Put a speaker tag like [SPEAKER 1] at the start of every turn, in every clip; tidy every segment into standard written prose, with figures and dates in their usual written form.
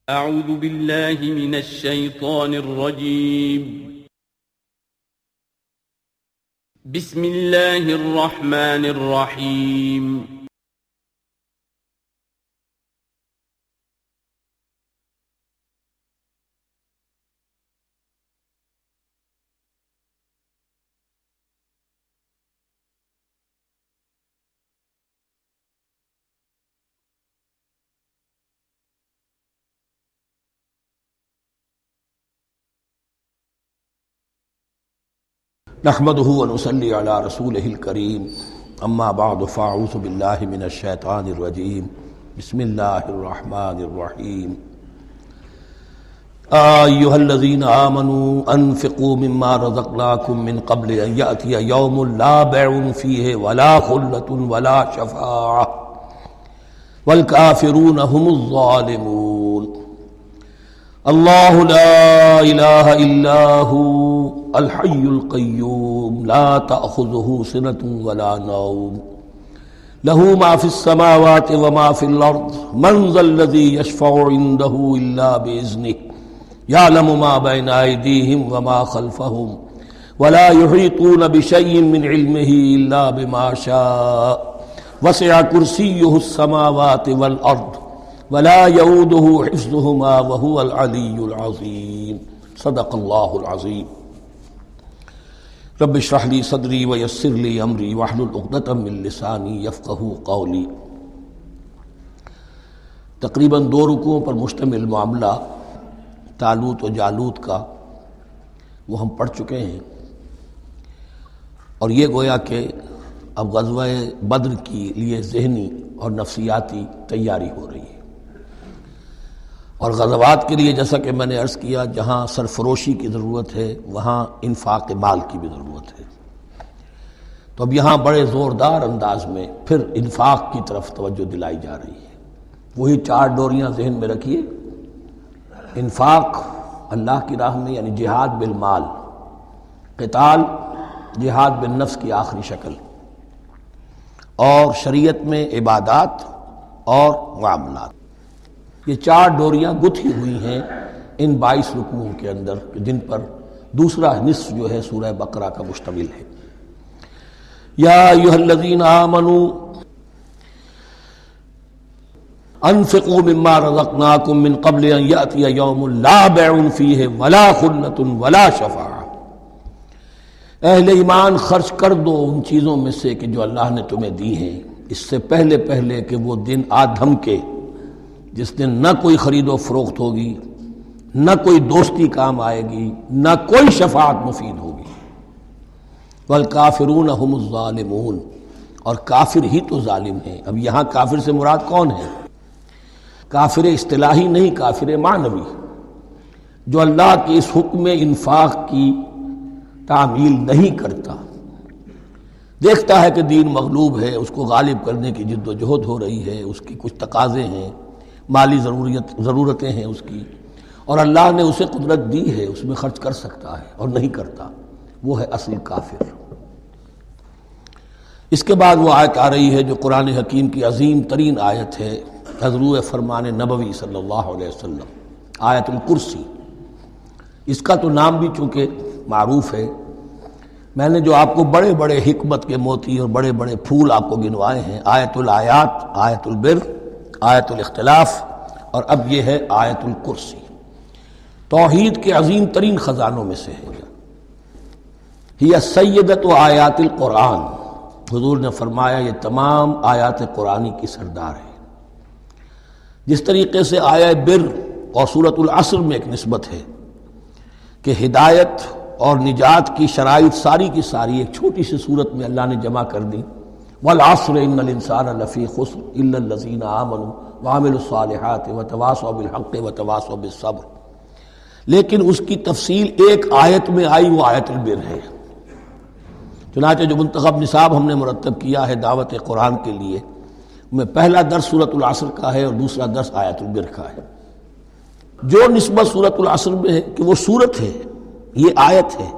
[SPEAKER 1] أعوذ بالله من الشيطان الرجيم. بسم الله الرحمن الرحيم.
[SPEAKER 2] نحمده ونصلي على رسوله الكريم اما بعد فاعوذ بالله من الشيطان الرجيم بسم الله الرحمن الرحيم. ايها الذين آمنوا انفقوا مما رزقناكم من قبل ان يأتي يوم لا بيع فيه ولا خلة ولا شفاعة والكافرون هم الظالمون. اللہ لا الہ الا هو الحی القیوم لا تأخذه سنة ولا نوم له ما في السماوات وما في الأرض من ذا الذي يشفع عنده إلا بإذنه يعلم ما بين أيديهم وما خلفهم ولا يحيطون بشيء من علمه إلا بما شاء وسع كرسيه السماوات والأرض ولا يؤوده حفظهما وهو العلي العظيم. صدق الله العظيم. رب اشرح لي صدري ويسر لي امري واحلل عقدة من لساني يفقهوا قولي. تقریباً 2 رکوعوں پر مشتمل معاملہ طالوت و جالوت کا وہ ہم پڑھ چکے ہیں، اور یہ گویا کہ اب غزوہ بدر کے لیے ذہنی اور نفسیاتی تیاری ہو رہی ہے. اور غزوات کے لیے جیسا کہ میں نے عرض کیا، جہاں سرفروشی کی ضرورت ہے وہاں انفاق مال کی بھی ضرورت ہے. تو اب یہاں بڑے زوردار انداز میں پھر انفاق کی طرف توجہ دلائی جا رہی ہے. وہی 4 ڈوریاں ذہن میں رکھیے. انفاق اللہ کی راہ میں یعنی جہاد بالمال، قتال جہاد بالنفس کی آخری شکل، اور شریعت میں عبادات اور معاملات. یہ 4 ڈوریاں گتھی ہوئی ہیں ان 22 رکوعوں کے اندر، جن پر دوسرا نصف جو ہے سورہ بقرہ کا مشتمل ہے. یا ایھا الذین آمنوا انفقوا مما رزقناکم من قبل ان یأتی یوم لا بیع فیہ ولا خلۃ ولا شفاعہ. اہل ایمان خرچ کر دو ان چیزوں میں سے کہ جو اللہ نے تمہیں دی ہیں، اس سے پہلے کہ وہ دن آ دھمکے جس دن نہ کوئی خرید و فروخت ہوگی، نہ کوئی دوستی کام آئے گی، نہ کوئی شفاعت مفید ہوگی. والکافرون هم الظالمون، اور کافر ہی تو ظالم ہیں. اب یہاں کافر سے مراد کون ہے؟ کافر اصطلاحی نہیں، کافر معنوی، جو اللہ کے اس حکم انفاق کی تعمیل نہیں کرتا. دیکھتا ہے کہ دین مغلوب ہے، اس کو غالب کرنے کی جد و جہد ہو رہی ہے، اس کی کچھ تقاضے ہیں، مالی ضرورتیں ہیں اس کی، اور اللہ نے اسے قدرت دی ہے، اس میں خرچ کر سکتا ہے اور نہیں کرتا. وہ ہے اصل کافر. اس کے بعد وہ آیت آ رہی ہے جو قرآن حکیم کی عظیم ترین آیت ہے، حضور فرمان نبوی صلی اللہ علیہ وسلم، آیت الکرسی. اس کا تو نام بھی چونکہ معروف ہے. میں نے جو آپ کو بڑے بڑے حکمت کے موتی اور بڑے بڑے پھول آپ کو گنوائے ہیں، آیت الآیات، آیت البر، آیت الاختلاف، اور اب یہ ہے آیت الکرسی. توحید کے عظیم ترین خزانوں میں سے ہے. ہی سیدۃ آیات القرآن. حضور نے فرمایا یہ تمام آیات قرآنی کی سردار ہے. جس طریقے سے آیہ بر اور سورۃ العصر میں ایک نسبت ہے کہ ہدایت اور نجات کی شرائط ساری کی ساری ایک چھوٹی سی صورت میں اللہ نے جمع کر دی. والعصر ان الانسان لفی خسر الا الذین آمنوا وعملوا الصالحات وتواصوا بالحق وتواصوا بالصبر. لیکن اس کی تفصیل ایک آیت میں آئی، وہ آیت البر ہے. چنانچہ جو منتخب نصاب ہم نے مرتب کیا ہے دعوت قرآن کے لیے، میں پہلا درس سورۃ العصر کا ہے اور دوسرا درس آیت البر کا ہے. جو نسبت سورۃ العصر میں ہے کہ وہ سورت ہے، یہ آیت ہے،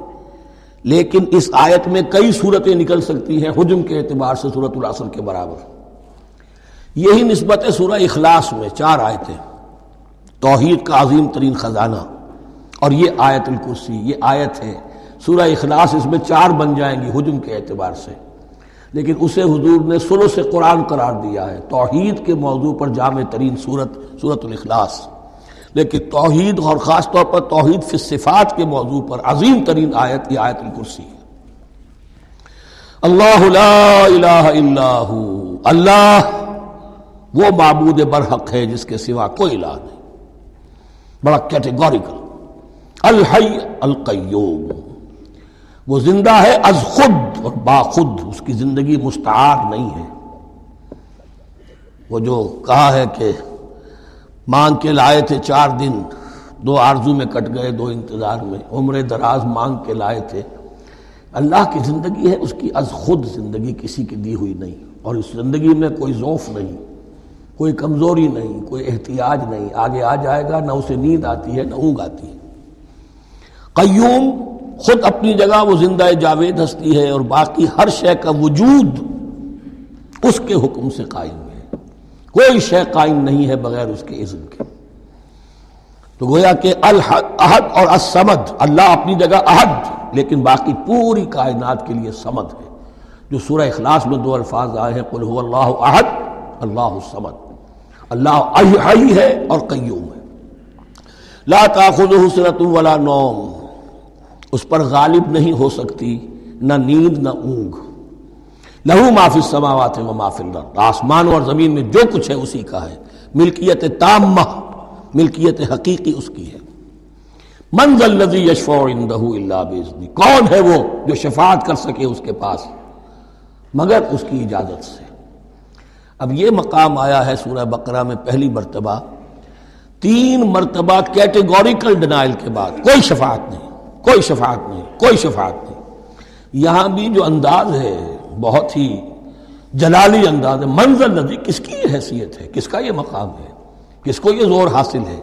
[SPEAKER 2] لیکن اس آیت میں کئی صورتیں نکل سکتی ہیں حجم کے اعتبار سے سورۃ العصر کے برابر. یہی نسبت ہے سورہ اخلاص میں 4 آیتیں. توحید کا عظیم ترین خزانہ. اور یہ آیت الکرسی، یہ آیت ہے. سورہ اخلاص اس میں 4 بن جائیں گی حجم کے اعتبار سے، لیکن اسے حضور نے ثلث قرآن قرار دیا ہے. توحید کے موضوع پر جامع ترین سورۃ الاخلاص، لیکن توحید اور خاص طور پر توحید فی الصفات کے موضوع پر عظیم ترین آیت یہ آیت الکرسی ہے. اللہ لا الہ الا ہو، اللہ وہ معبود برحق ہے جس کے سوا کوئی الہ نہیں. بڑا کیٹیگوریکل. الحی القیوم، وہ زندہ ہے از خود اور باخود، اس کی زندگی مستعار نہیں ہے. وہ جو کہا ہے کہ مانگ کے لائے تھے 4 دن، 2 آرزو میں کٹ گئے 2 انتظار میں، عمر دراز مانگ کے لائے تھے. اللہ کی زندگی ہے اس کی از خود زندگی، کسی کی دی ہوئی نہیں. اور اس زندگی میں کوئی ضعف نہیں، کوئی کمزوری نہیں، کوئی احتیاج نہیں. آگے آ جائے گا، نہ اسے نیند آتی ہے نہ اونگ آتی ہے. قیوم، خود اپنی جگہ وہ زندہ جاوید ہستی ہے، اور باقی ہر شے کا وجود اس کے حکم سے قائم ہے. کوئی شے قائم نہیں ہے بغیر اس کے اذن کے. تو گویا کہ احد اور الصمد، اللہ اپنی جگہ احد لیکن باقی پوری کائنات کے لیے صمد ہے. جو سورہ اخلاص میں 2 الفاظ آئے ہیں، قل هو اللہ احد اللہ الصمد. اللہ حی ہے اور قیوم ہے. لا تاخذہ سنۃ ولا نوم، اس پر غالب نہیں ہو سکتی نہ نیند نہ اونگ. لہو ما فی السماوات و ما فی الارض، آسمان اور زمین میں جو کچھ ہے اسی کا ہے. ملکیت تامہ، ملکیت حقیقی اس کی ہے. من ذا الذی یشفع عندہ الا باذنہ، کون ہے وہ جو شفاعت کر سکے اس کے پاس مگر اس کی اجازت سے. اب یہ مقام آیا ہے سورہ بقرہ میں پہلی مرتبہ. 3 مرتبہ کیٹیگوریکل ڈینائل کے بعد کوئی شفاعت نہیں، کوئی شفاعت نہیں، کوئی شفاعت نہیں. یہاں بھی جو انداز ہے بہت ہی جلالی انداز ہے. منظر الذی، کس کی یہ حیثیت ہے، کس کا یہ مقام ہے، کس کو یہ زور حاصل ہے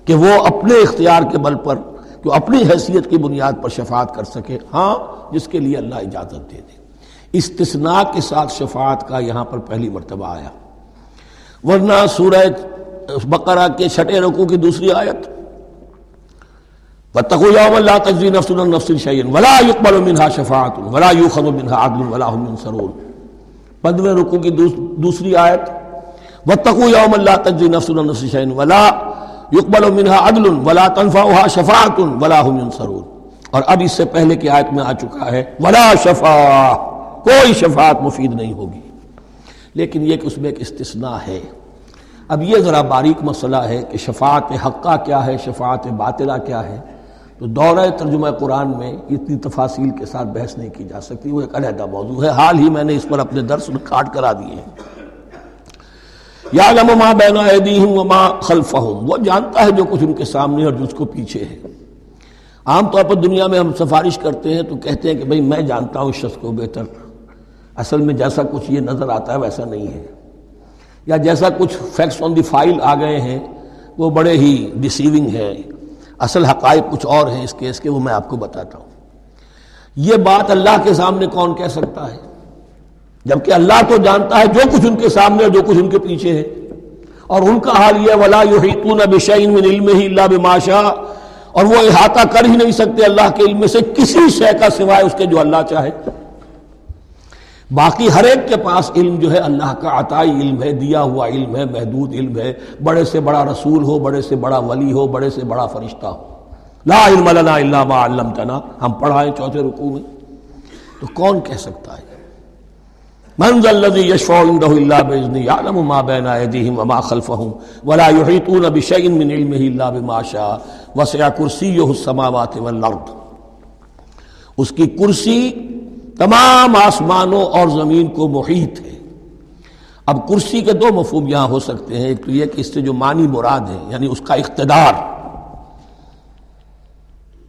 [SPEAKER 2] کہ وہ اپنے اختیار کے بل پر، جو اپنی حیثیت کی بنیاد پر شفاعت کر سکے. ہاں، جس کے لیے اللہ اجازت دے دے. استثناء کے ساتھ شفاعت کا یہاں پر پہلی مرتبہ آیا، ورنہ سورہ بقرہ کے 6 رکوع کی دوسری آیت وَاتَّقُوا يَوْمًا لَا تَجْزِي نَفْسٌ عَن نَفْسٍ شَيْئًا وَلَا يُقْبَلُ مِنْهَا شَفَاعَةٌ وَلَا يُؤْخَذُ مِنْهَا عَدْلٌ وَلَا هُمْ يُنصَرُونَ. 15ویں رکوع کی دوسری آیت وَاتَّقُوا يَوْمًا لَا تَجْزِي نَفْسٌ عَن نَفْسٍ شَيْئًا وَلَا يُقْبَلُ مِنْهَا عَدْلٌ وَلَا تَنفَعُهَا شَفَاعَةٌ وَلَا هُمْ يُنصَرُونَ. اور اب اس سے پہلے کی آیت میں آ چکا ہے وَلَا شَفَاعَةٌ، کوئی شفاعت مفید نہیں ہوگی. لیکن یہ کہ اس میں ایک استثناء ہے. اب یہ ذرا باریک مسئلہ ہے کہ شفاعت حقہ کیا ہے، شفاعت باطلہ کیا ہے. تو دورہ ترجمہ قرآن میں اتنی تفاصیل کے ساتھ بحث نہیں کی جا سکتی، وہ ایک علیحدہ موضوع ہے. حال ہی میں نے اس پر اپنے درس ریکارڈ کرا دیے ہیں. یعلم ما بین ایدیہم وما خلفہم، وہ جانتا ہے جو کچھ ان کے سامنے اور جو اس کو پیچھے ہے. عام طور پر دنیا میں ہم سفارش کرتے ہیں تو کہتے ہیں کہ بھئی میں جانتا ہوں اس شخص کو بہتر. اصل میں جیسا کچھ یہ نظر آتا ہے ویسا نہیں ہے، یا جیسا کچھ فیکٹس آن دی فائل آ گئے ہیں وہ بڑے ہی ڈیسیونگ ہے. اصل حقائق کچھ اور ہیں اس کیس کے، وہ میں آپ کو بتاتا ہوں. یہ بات اللہ کے سامنے کون کہہ سکتا ہے، جبکہ اللہ تو جانتا ہے جو کچھ ان کے سامنے اور جو کچھ ان کے پیچھے ہے. اور ان کا حال یہ وَلَا يُحِيطُونَ بِشَيْءٍ مِّنْ عِلْمِهِ إِلَّا بِمَا شَاءَ، اور وہ احاطہ کر ہی نہیں سکتے اللہ کے علم سے کسی شے کا سوائے اس کے جو اللہ چاہے. باقی ہر ایک کے پاس علم جو ہے اللہ کا عطائی علم ہے، دیا ہوا علم ہے، محدود علم ہے. بڑے سے بڑا رسول ہو، بڑے سے بڑا ولی ہو، بڑے سے بڑا فرشتہ ہو. لا علم لنا الا ما علمتنا، ہم پڑھائیں 4 رکوع میں. تو کون کہہ سکتا ہے من ذا الذی یشفع عندہ الا باذنہ یعلم ما بین ایدیہم وما خلفہم ولا یحیطون بشیء من علمہ الا بما شاء وسع کرسیہ السماوات والارض. اس کی کرسی تمام آسمانوں اور زمین کو محیط ہے. اب کرسی کے 2 مفہوم یہاں ہو سکتے ہیں. ایک تو یہ کہ اس سے جو معنی مراد ہے یعنی اس کا اقتدار،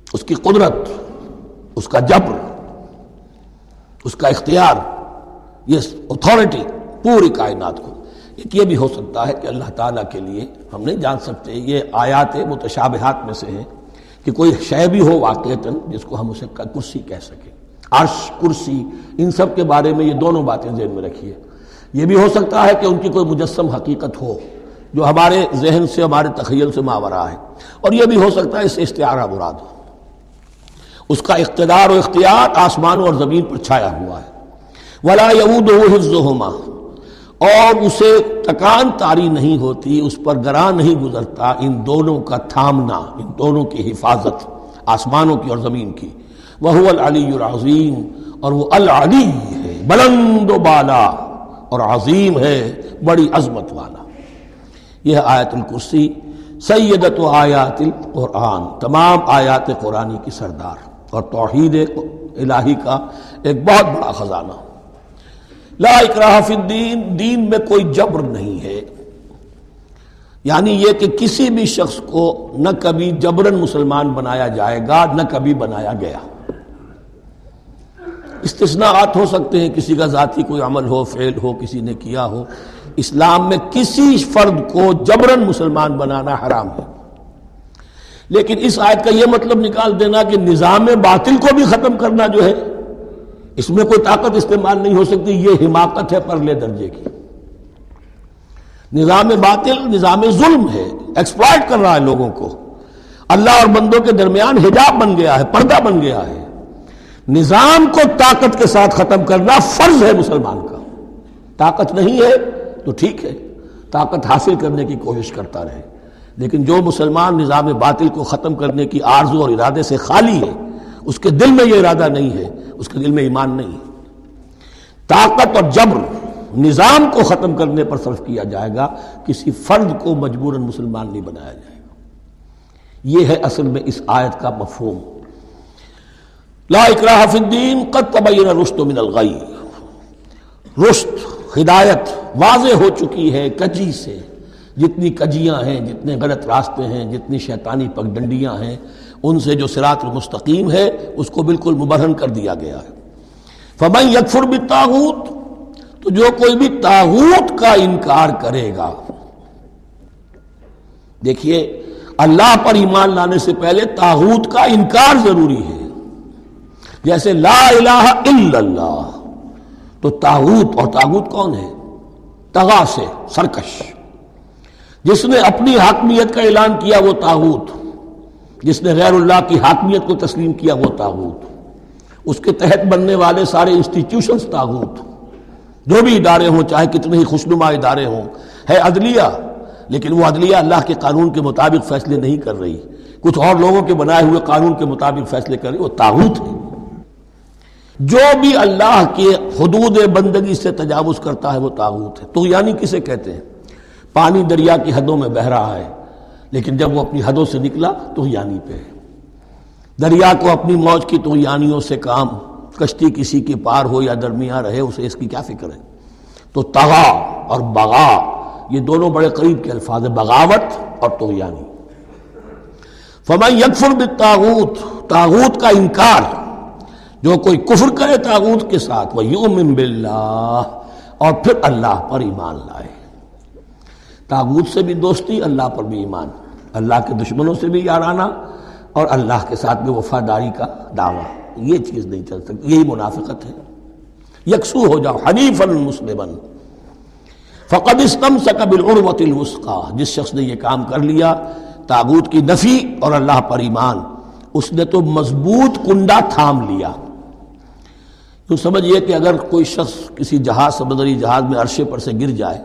[SPEAKER 2] اس کی قدرت، اس کا جبر، اس کا اختیار، یہ اتھارٹی پوری کائنات کو. ایک یہ بھی ہو سکتا ہے کہ اللہ تعالیٰ کے لیے ہم نہیں جان سکتے، یہ آیات متشابہات میں سے ہے کہ کوئی شے بھی ہو واقعتاً جس کو ہم اسے کرسی کہہ سکیں. عرش، کرسی، ان سب کے بارے میں یہ دونوں باتیں ذہن میں رکھیے. یہ بھی ہو سکتا ہے کہ ان کی کوئی مجسم حقیقت ہو جو ہمارے ذہن سے ہمارے تخیل سے ماورا ہے، اور یہ بھی ہو سکتا ہے اس سے استعارہ مراد ہو۔ اس کا اقتدار و اختیار آسمانوں اور زمین پر چھایا ہوا ہے۔ ولا یؤودہ حفظہما، اور اسے تکان طاری نہیں ہوتی، اس پر گراں نہیں گزرتا ان دونوں کا تھامنا، ان دونوں کی حفاظت، آسمانوں کی اور زمین کی۔ وہو العلی العظیم، اور وہ العلی ہے، بلند و بالا اور عظیم ہے، بڑی عظمت والا۔ یہ ہے آیت الکرسی، سیدۃ آیات القرآن، تمام آیات قرآنی کی سردار، اور توحید الہی کا ایک بہت بڑا خزانہ۔ لا اکراہ فی الدین، دین میں کوئی جبر نہیں ہے، یعنی یہ کہ کسی بھی شخص کو نہ کبھی جبراً مسلمان بنایا جائے گا، نہ کبھی بنایا گیا۔ استثناءات ہو سکتے ہیں، کسی کا ذاتی کوئی عمل ہو، فعل ہو، کسی نے کیا ہو۔ اسلام میں کسی فرد کو جبراً مسلمان بنانا حرام ہے، لیکن اس آیت کا یہ مطلب نکال دینا کہ نظام باطل کو بھی ختم کرنا جو ہے، اس میں کوئی طاقت استعمال نہیں ہو سکتی، یہ حماقت ہے پرلے درجے کی۔ نظام باطل نظام ظلم ہے، ایکسپلائٹ کر رہا ہے لوگوں کو، اللہ اور بندوں کے درمیان حجاب بن گیا ہے، پردہ بن گیا ہے۔ نظام کو طاقت کے ساتھ ختم کرنا فرض ہے مسلمان کا۔ طاقت نہیں ہے تو ٹھیک ہے، طاقت حاصل کرنے کی کوشش کرتا رہے، لیکن جو مسلمان نظام باطل کو ختم کرنے کی آرزو اور ارادے سے خالی ہے، اس کے دل میں یہ ارادہ نہیں ہے، اس کے دل میں ایمان نہیں ہے۔ طاقت اور جبر نظام کو ختم کرنے پر صرف کیا جائے گا، کسی فرد کو مجبوراً مسلمان نہیں بنایا جائے گا۔ یہ ہے اصل میں اس آیت کا مفہوم۔ لا اکراہ فی الدین قد تبین الرشد من الغی، رشد ہدایت واضح ہو چکی ہے کجی سے، جتنی کجیاں ہیں، جتنے غلط راستے ہیں، جتنی شیطانی پگڈنڈیاں ہیں، ان سے جو صراط المستقیم ہے اس کو بالکل مبرہن کر دیا گیا ہے۔ فمن یکفر بالطاغوت، تو جو کوئی بھی طاغوت کا انکار کرے گا، دیکھیے اللہ پر ایمان لانے سے پہلے طاغوت کا انکار ضروری ہے۔ جیسے لا الہ الا اللہ، تو طاغوت، اور طاغوت کون ہے؟ طغا سے سرکش، جس نے اپنی حاکمیت کا اعلان کیا وہ طاغوت، جس نے غیر اللہ کی حاکمیت کو تسلیم کیا وہ طاغوت، اس کے تحت بننے والے سارے انسٹیٹیوشنز طاغوت، جو بھی ادارے ہوں، چاہے کتنے ہی خوشنما ادارے ہوں۔ ہے عدلیہ، لیکن وہ عدلیہ اللہ کے قانون کے مطابق فیصلے نہیں کر رہی، کچھ اور لوگوں کے بنائے ہوئے قانون کے مطابق فیصلے کر رہی، وہ طاغوت ہے۔ جو بھی اللہ کے حدود بندگی سے تجاوز کرتا ہے وہ طاغوت ہے۔ طغیانی کسے کہتے ہیں؟ پانی دریا کی حدوں میں بہہ رہا ہے، لیکن جب وہ اپنی حدوں سے نکلا طغیانی پہ ہے۔ دریا کو اپنی موج کی طغیانیوں سے کام، کشتی کسی کی پار ہو یا درمیان رہے، اسے اس کی کیا فکر ہے؟ تو طغا اور بغا یہ دونوں بڑے قریب کے الفاظ ہیں، بغاوت اور طغیانی۔ فمن یکفر بالطاغوت، طاغوت کا انکار، جو کوئی کفر کرے طاغوت کے ساتھ، وَيُؤْمِن بِاللَّهِ، اور پھر اللہ پر ایمان لائے۔ طاغوت سے بھی دوستی، اللہ پر بھی ایمان، اللہ کے دشمنوں سے بھی یارانہ، اور اللہ کے ساتھ بھی وفاداری کا دعویٰ، یہ چیز نہیں چل سکتی، یہی منافقت ہے۔ یکسو ہو جاؤ، حنیفا مسلما، فقد استمسک بالعروۃ الوثقی، جس شخص نے یہ کام کر لیا، طاغوت کی نفی اور اللہ پر ایمان، اس نے تو مضبوط کنڈا تھام لیا۔ تو سمجھئے کہ اگر کوئی شخص کسی جہاز، سمندری جہاز میں عرشے پر سے گر جائے،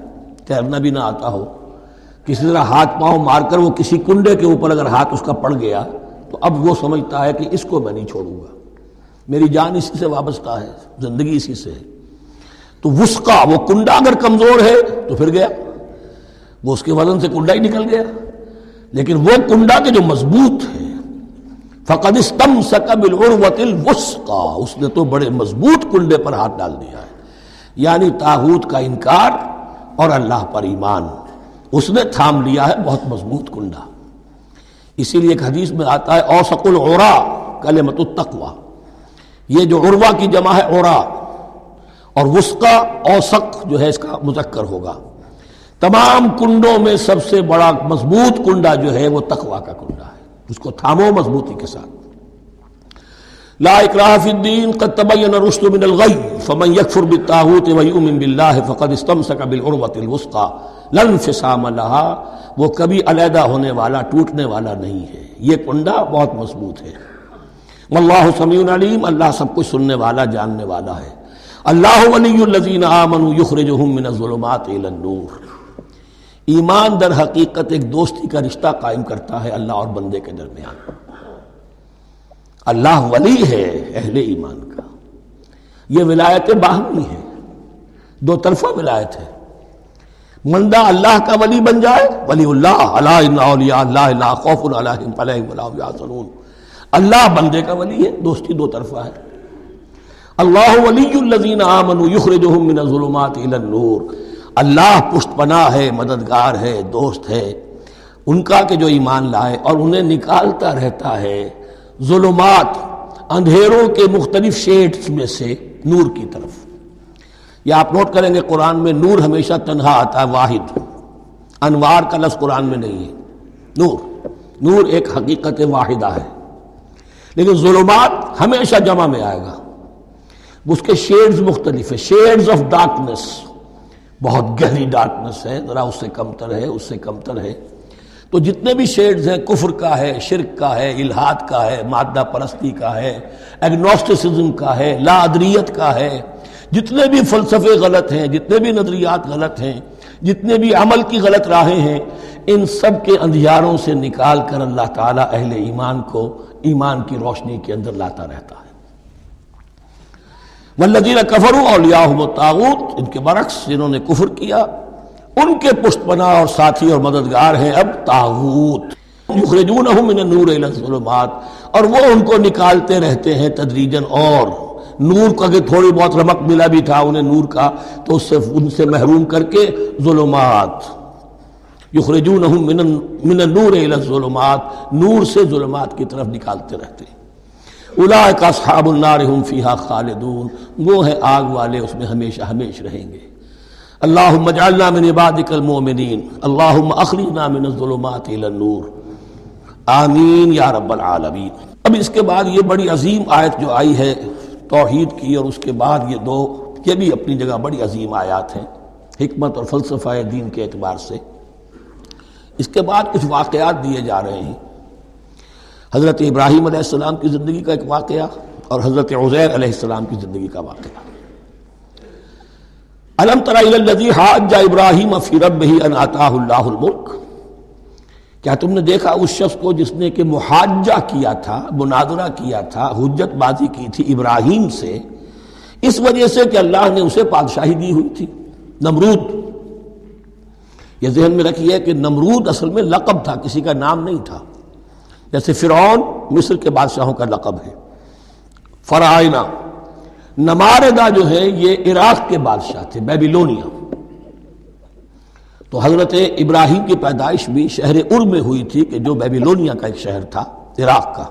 [SPEAKER 2] تیرنا بھی نہ آتا ہو، کسی طرح ہاتھ پاؤں مار کر وہ کسی کنڈے کے اوپر اگر ہاتھ اس کا پڑ گیا، تو اب وہ سمجھتا ہے کہ اس کو میں نہیں چھوڑوں گا، میری جان اسی سے وابستہ ہے، زندگی اسی سے ہے۔ تو وثقہ، وہ کنڈا اگر کمزور ہے تو پھر گیا، وہ اس کے وزن سے کنڈا ہی نکل گیا، لیکن وہ کنڈا کے جو مضبوط ہے، فقد استمسک بالعروۃ الوثقی، اس نے تو بڑے مضبوط کنڈے پر ہاتھ ڈال دیا ہے، یعنی طاغوت کا انکار اور اللہ پر ایمان، اس نے تھام لیا ہے بہت مضبوط کنڈا۔ اسی لیے ایک حدیث میں آتا ہے اوثق العرا کلمۃ التقوی، یہ جو عروہ کی جمع ہے عرا، اور وثقہ اوثق جو ہے اس کا مذکر ہوگا۔ تمام کنڈوں میں سب سے بڑا مضبوط کنڈا جو ہے وہ تقوی کا کنڈا ہے، اس کو تھامو مضبوطی کے ساتھ۔ لا اکراہ فی الدین قد تبین الرشد من الغی فمن یکفر بالطاغوت ویؤمن باللہ فقد استمسک بالعروۃ الوثقی لا انفصام لها، وہ کبھی علیحدہ ہونے والا، ٹوٹنے والا نہیں ہے، یہ کنڈا بہت مضبوط ہے۔ واللہ سمیع علیم، اللہ سب کچھ سننے والا، جاننے والا ہے۔ اللہ ولی الذین آمنوا یخرجہم من الظلمات الی النور، ایمان در حقیقت ایک دوستی کا رشتہ قائم کرتا ہے اللہ اور بندے کے درمیان۔ اللہ ولی ہے اہل ایمان کا، یہ ولایت باہمی ہے، دو طرفہ ولایت ہے۔ بندہ اللہ کا ولی بن جائے، ولی اللہ، الا ان اولیاء اللہ لا خوف علیہم ولا هم يحزنون، اللہ بندے کا ولی ہے، دوستی دو طرفہ ہے۔ اللہ ولی الذین آمنوا یخرجہم من الظلمات الی النور، اللہ پشت پناہ ہے، مددگار ہے، دوست ہے ان کا کہ جو ایمان لائے، اور انہیں نکالتا رہتا ہے ظلمات، اندھیروں کے مختلف شیڈز میں سے نور کی طرف۔ یہ آپ نوٹ کریں گے قرآن میں نور ہمیشہ تنہا آتا ہے، واحد، انوار کا لفظ قرآن میں نہیں ہے۔ نور ایک حقیقت واحدہ ہے، لیکن ظلمات ہمیشہ جمع میں آئے گا، اس کے شیڈز مختلف ہیں، شیڈز آف ڈارکنس، بہت گہری ڈارکنس ہے، ذرا اس سے کمتر ہے، اس سے کمتر ہے۔ تو جتنے بھی شیڈز ہیں، کفر کا ہے، شرک کا ہے، الحاد کا ہے، مادہ پرستی کا ہے، ایگنوسٹسزم کا ہے، لا ادریت کا ہے، جتنے بھی فلسفے غلط ہیں، جتنے بھی نظریات غلط ہیں، جتنے بھی عمل کی غلط راہیں ہیں، ان سب کے اندھیاروں سے نکال کر اللہ تعالیٰ اہل ایمان کو ایمان کی روشنی کے اندر لاتا رہتا ہے۔ والذین کفروا اولیاءہم الطاغوت، ان کے برعکس جنہوں نے کفر کیا ان کے پشت پناہ اور ساتھی اور مددگار ہیں اب طاغوت، یخرجونہم من النور الی الظلمات، اور وہ ان کو نکالتے رہتے ہیں تدریجاً، اور نور کا کہ تھوڑی بہت رمق ملا بھی تھا انہیں نور کا تو ان سے محروم کر کے ظلمات، یخرجونہم من النور الی الظلمات، نور سے ظلمات کی طرف نکالتے رہتے ہیں۔ اولئک اصحاب النار هم فیہا خالدون، وہ ہیں آگ والے، اس میں ہمیشہ ہمیش رہیں گے۔ اللہم اجعلنا من عبادک المؤمنین، اللہم اخرجنا من الظلمات الی النور، آمین یا رب العالمین۔ اب اس کے بعد یہ بڑی عظیم آیت جو آئی ہے توحید کی، اور اس کے بعد یہ دو، یہ بھی اپنی جگہ بڑی عظیم آیات ہیں حکمت اور فلسفہ دین کے اعتبار سے۔ اس کے بعد کچھ واقعات دیے جا رہے ہیں، حضرت ابراہیم علیہ السلام کی زندگی کا ایک واقعہ اور حضرت عزیر علیہ السلام کی زندگی کا واقعہ۔ الم تر الی الذی حاج ابراہیم فی ربہ ان آتاہ اللہ الملک، کیا تم نے دیکھا اس شخص کو جس نے کہ محاجہ کیا تھا، مناظرہ کیا تھا، حجت بازی کی تھی ابراہیم سے، اس وجہ سے کہ اللہ نے اسے بادشاہی دی ہوئی تھی۔ نمرود، یہ ذہن میں رکھیے کہ نمرود اصل میں لقب تھا، کسی کا نام نہیں تھا، جیسے فرعون مصر کے بادشاہوں کا لقب ہے۔ فرعونہ، نماردہ جو ہے یہ عراق کے بادشاہ تھے، بیبیلونیا۔ تو حضرت ابراہیم کی پیدائش بھی شہر ار میں ہوئی تھی کہ جو بیبیلونیا کا ایک شہر تھا عراق کا،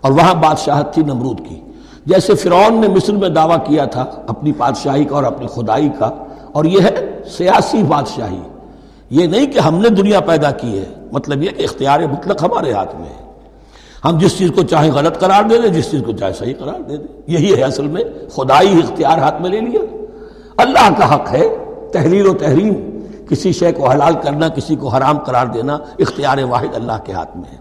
[SPEAKER 2] اور وہاں بادشاہت تھی نمرود کی۔ جیسے فرعون نے مصر میں دعویٰ کیا تھا اپنی بادشاہی کا اور اپنی خدائی کا، اور یہ ہے سیاسی بادشاہی، یہ نہیں کہ ہم نے دنیا پیدا کی ہے، مطلب یہ کہ اختیار مطلق ہمارے ہاتھ میں ہے، ہم جس چیز کو چاہیں غلط قرار دے دیں، جس چیز کو چاہے صحیح قرار دے دیں، یہی ہے اصل میں خدائی اختیار ہاتھ میں لے لیا۔ اللہ کا حق ہے تحلیل و تحریم، کسی شے کو حلال کرنا، کسی کو حرام قرار دینا، اختیار واحد اللہ کے ہاتھ میں ہے۔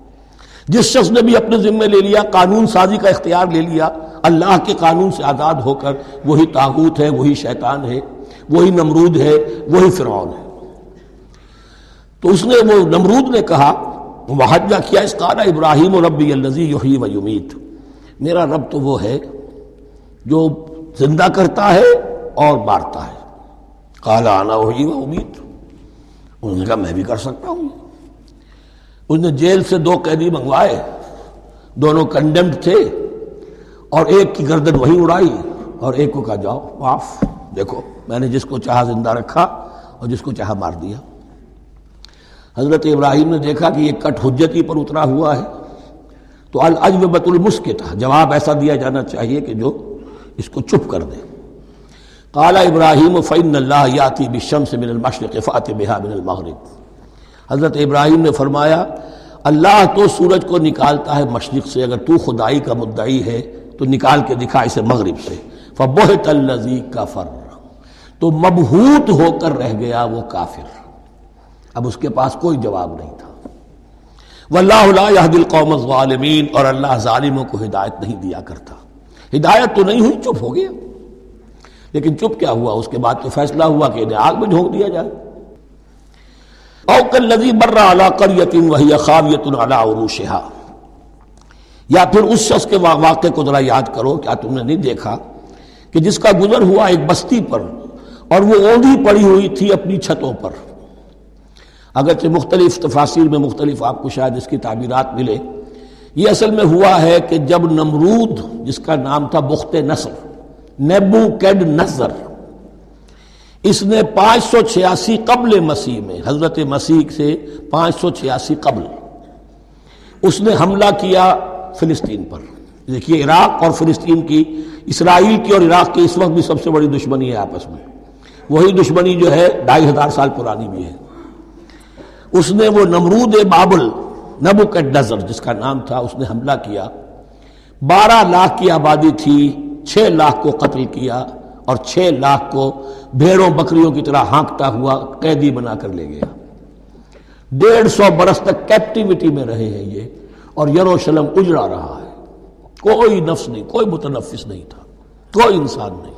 [SPEAKER 2] جس شخص نے بھی اپنے ذمے لے لیا، قانون سازی کا اختیار لے لیا اللہ کے قانون سے آزاد ہو کر، وہی طاغوت ہے، وہی شیطان ہے، وہی نمرود ہے، وہی فرعون ہے۔ تو اس نے، وہ نمرود نے کہا، محاجہ کیا، اس قال ابراہیم ربی الذی یحیی و یمیت، میرا رب تو وہ ہے جو زندہ کرتا ہے اور مارتا ہے۔ قال انا احیی و امیت، انہوں نے کہا میں بھی کر سکتا ہوں۔ اس نے جیل سے 2 قیدی منگوائے، دونوں کنڈیمڈ تھے، اور ایک کی گردن وہیں اڑائی اور ایک کو کہا جاؤ معاف، دیکھو میں نے جس کو چاہا زندہ رکھا اور جس کو چاہا مار دیا۔ حضرت ابراہیم نے دیکھا کہ یہ کٹ حجتی پر اترا ہوا ہے، تو الاجوبۃ المسکتہ، جواب ایسا دیا جانا چاہیے کہ جو اس کو چپ کر دے۔ قال ابراہیم فإن اللہ یأتی بالشمس من المشرق فأت بها من المغرب، حضرت ابراہیم نے فرمایا اللہ تو سورج کو نکالتا ہے مشرق سے، اگر تو خدائی کا مدعی ہے تو نکال کے دکھا اسے مغرب سے، فبہت الذی کفر، تو مبہوت ہو کر رہ گیا وہ کافر، اب اس کے پاس کوئی جواب نہیں تھا۔ واللہ لا یہدی القوم الظالمین، اور اللہ ظالموں کو ہدایت نہیں دیا کرتا۔ ہدایت تو نہیں ہوئی، چپ ہو گیا، لیکن چپ کیا ہوا، اس کے بعد تو فیصلہ ہوا کہ انہیں آگ میں جھونک دیا جائے۔ او کالذی مر علی قریۃ وہی خاویۃ علی عروشها، یا پھر اس شخص کے واقعے کو ذرا یاد کرو، کیا تم نے نہیں دیکھا کہ جس کا گزر ہوا ایک بستی پر اور وہ اوندھی پڑی ہوئی تھی اپنی چھتوں پر۔ اگرچہ مختلف تفاسیر میں مختلف آپ کو شاید اس کی تعبیرات ملے، یہ اصل میں ہوا ہے کہ جب نمرود، جس کا نام تھا بخت نصر، نیبوکیڈنیزر، اس نے 586 قبل مسیح میں، حضرت مسیح سے 586 قبل، اس نے حملہ کیا فلسطین پر۔ دیکھیے عراق اور فلسطین کی، اسرائیل کی اور عراق کی اس وقت بھی سب سے بڑی دشمنی ہے آپس میں، وہی دشمنی جو ہے 2500 سال پرانی بھی ہے۔ اس نے وہ نمرود بابل، نیبوکیڈنیزر جس کا نام تھا، اس نے حملہ کیا، 12 لاکھ کی آبادی تھی، 6 لاکھ کو قتل کیا اور 6 لاکھ کو بھیڑوں بکریوں کی طرح ہانکتا ہوا قیدی بنا کر لے گیا۔ 150 برس تک کیپٹیوٹی میں رہے ہیں یہ، اور یروشلم اجڑا رہا ہے، کوئی نفس نہیں، کوئی متنفس نہیں تھا، کوئی انسان نہیں،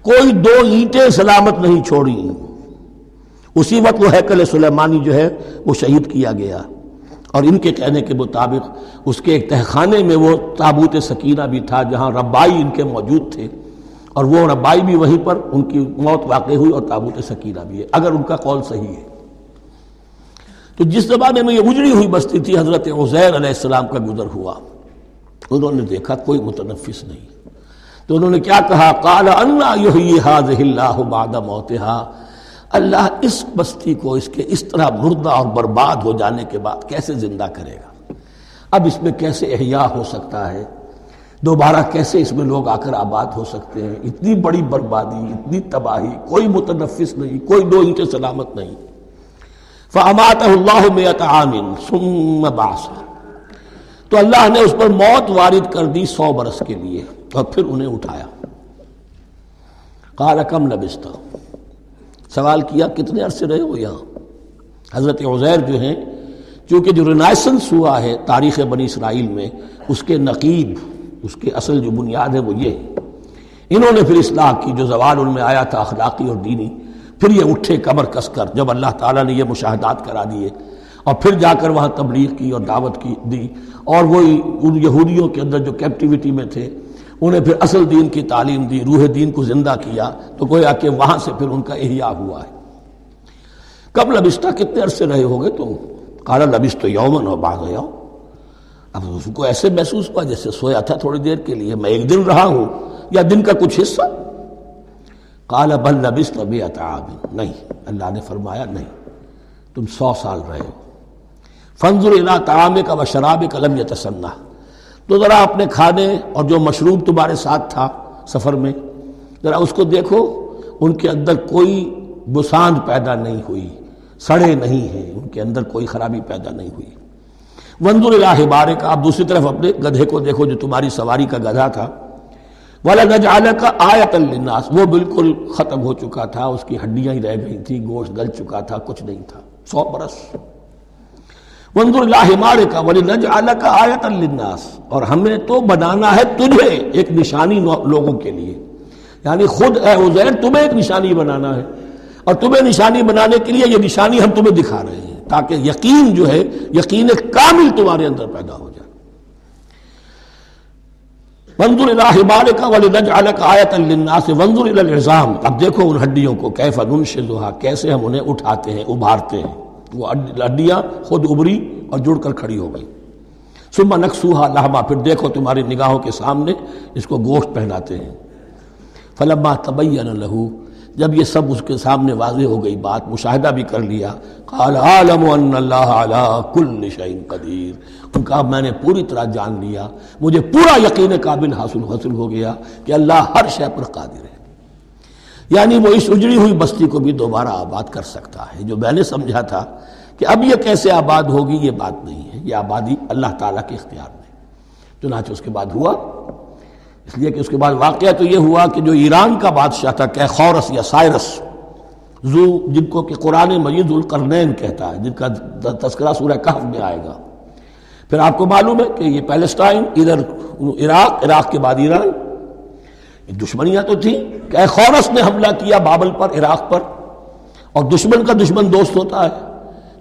[SPEAKER 2] کوئی 2 اینٹیں سلامت نہیں چھوڑی۔ اسی وقت وہ ہیکل سلیمانی جو ہے وہ شہید کیا گیا، اور ان کے کہنے کے مطابق اس کے ایک تہخانے میں وہ تابوت سکینہ بھی تھا جہاں ربائی ان کے موجود تھے، اور وہ ربائی بھی وہیں پر ان کی موت واقع ہوئی، اور تابوت سکینہ بھی ہے، اگر ان کا قول صحیح ہے۔ تو جس زمانے میں یہ اجڑی ہوئی بستی تھی، حضرت عزیر علیہ السلام کا گزر ہوا، انہوں نے دیکھا کوئی متنفس نہیں، تو انہوں نے کیا کہا، قال انا یحیی ھذہ اللہ بعد موتها، اللہ اس بستی کو اس کے اس طرح مردہ اور برباد ہو جانے کے بعد کیسے زندہ کرے گا، اب اس میں کیسے احیاء ہو سکتا ہے، دوبارہ کیسے اس میں لوگ آ کر آباد ہو سکتے ہیں، اتنی بڑی بربادی، اتنی تباہی، کوئی متنفس نہیں، کوئی 2 اینٹیں سلامت نہیں۔ فَأَمَاتَهُ اللَّهُ مِئَةَ عَامٍ ثُمَّ بَعَثَهُ، تو اللہ نے اس پر موت وارد کر دی 100 برس کے لیے، اور پھر انہیں اٹھایا۔ قَالَ كَمْ لَبِثْتَ، سوال کیا کتنے عرصے رہے ہو یہاں۔ حضرت عزیر جو ہیں، چونکہ جو رینائسنس ہوا ہے تاریخ بنی اسرائیل میں، اس کے نقیب، اس کے اصل جو بنیاد ہے وہ یہ ہے، انہوں نے پھر اصلاح کی، جو زوال ان میں آیا تھا اخلاقی اور دینی، پھر یہ اٹھے کمر کس کر، جب اللہ تعالیٰ نے یہ مشاہدات کرا دیے، اور پھر جا کر وہاں تبلیغ کی اور دعوت کی دی، اور وہی ان یہودیوں کے اندر جو کیپٹیوٹی میں تھے انہیں پھر اصل دین کی تعلیم دی، روح دین کو زندہ کیا، تو گویا کہ وہاں سے پھر ان کا احیاء ہوا ہے۔ کب لبثت، کتنے عرصے رہے ہوگے تم؟ قال لبثت یوما و بعض یوم، اب اس کو ایسے محسوس ہوا جیسے سویا تھا تھوڑی دیر کے لیے، میں 1 دن رہا ہوں یا دن کا کچھ حصہ۔ قال بل لبثت 100 عام، نہیں، اللہ نے فرمایا نہیں، تم 100 سال رہے ہو۔ فانظر الی طعامک و شرابک لم یتسنہ، تو ذرا اپنے کھانے اور جو مشروب تمہارے ساتھ تھا سفر میں، ذرا اس کو دیکھو، ان کے اندر کوئی بساند پیدا نہیں ہوئی، سڑے نہیں ہیں، ان کے اندر کوئی خرابی پیدا نہیں ہوئی۔ وانظر الی حمارک، آپ دوسری طرف اپنے گدھے کو دیکھو جو تمہاری سواری کا گدھا تھا، وَلَنَجْعَلَكَ آیَةً لِلنَّاسِ، وہ بالکل ختم ہو چکا تھا، اس کی ہڈیاں ہی رہ گئی تھیں، گوشت گل چکا تھا، کچھ نہیں تھا، 100 برس۔ وانظر الی حمارک وَلِنَجْعَلَكَ آیَةً لِلنَّاسِ، اور ہمیں تو بنانا ہے تجھے ایک نشانی لوگوں کے لیے، یعنی خود اے عزیر تمہیں ایک نشانی بنانا ہے، اور تمہیں نشانی بنانے کے لیے یہ نشانی ہم تمہیں دکھا رہے ہیں، تاکہ یقین جو ہے، یقین کامل تمہارے اندر پیدا ہو جائے۔ وانظر الی حمارک ولنجعلک آیۃ للناس وانظر الی العظام، اب دیکھو ان ہڈیوں کو، کیف ننشزھا، کیسے ہم انہیں اٹھاتے ہیں، ابھارتے ہیں، وہ ہڈیاں خود ابری اور جڑ کر کھڑی ہو گئی۔ ثم نکسوھا لحما، پھر دیکھو تمہاری نگاہوں کے سامنے اس کو گوشت پہناتے ہیں۔ فلما تبین لہ، جب یہ سب اس کے سامنے واضح ہو گئی بات، مشاہدہ بھی کر لیا، قال اعلم ان اللہ علی کل شیء قدیر، ان کا میں نے پوری طرح جان لیا، مجھے پورا یقین قابل حاصل ہو گیا کہ اللہ ہر شے پر قادر ہے، یعنی وہ اس اجڑی ہوئی بستی کو بھی دوبارہ آباد کر سکتا ہے۔ جو میں نے سمجھا تھا کہ اب یہ کیسے آباد ہوگی، یہ بات نہیں ہے، یہ آبادی اللہ تعالیٰ کے اختیار میں۔ چنانچہ اس کے بعد ہوا اس لیے کہ اس کے بعد واقعہ تو یہ ہوا کہ جو ایران کا بادشاہ تھا کیخورس یا سائرس ذو، جن کو کہ قرآن مجید ذوالقرنین کہتا ہے، جن کا تذکرہ سورہ کہف میں آئے گا. پھر آپ کو معلوم ہے کہ یہ پیلسٹائن، ادھر عراق کے بعد ایران، دشمنیاں تو تھیں. کیخورس نے حملہ کیا بابل پر، عراق پر، اور دشمن کا دشمن دوست ہوتا ہے،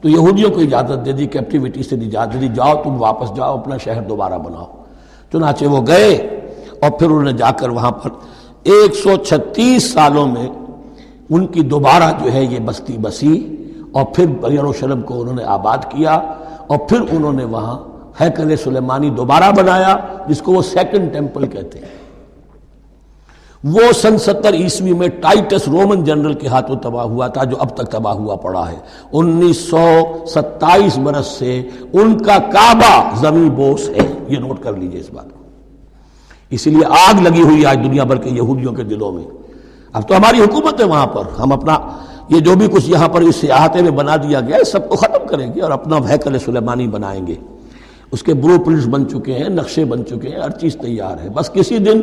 [SPEAKER 2] تو یہودیوں کو اجازت دے دی، کیپٹیوٹی سے اجازت دے دی، جاؤ تم واپس جاؤ، اپنا شہر دوبارہ بناؤ. چنانچہ وہ گئے اور پھر انہوں نے جا کر وہاں پر 136 سالوں میں ان کی دوبارہ جو ہے یہ بستی بسی، اور پھر یروشلم کو انہوں نے آباد کیا، اور پھر انہوں نے وہاں ہیکل سلیمانی دوبارہ بنایا، جس کو وہ سیکنڈ ٹیمپل کہتے ہیں. وہ سن 70 عیسوی میں ٹائٹس رومن جنرل کے ہاتھوں تباہ ہوا تھا، جو اب تک تباہ ہوا پڑا ہے. 1927 برس سے ان کا کعبہ زمین بوس ہے، یہ نوٹ کر لیجئے اس بات کو. اسی لیے آگ لگی ہوئی آج دنیا بھر کے یہودیوں کے دلوں میں. اب تو ہماری حکومت ہے وہاں پر، ہم اپنا یہ جو بھی کچھ یہاں پر اس احاطے میں بنا دیا گیا ہے سب کو ختم کریں گے اور اپنا ہیکل سلیمانی بنائیں گے. اس کے بلو پرنٹس بن چکے ہیں، نقشے بن چکے ہیں، ہر چیز تیار ہے. بس کسی دن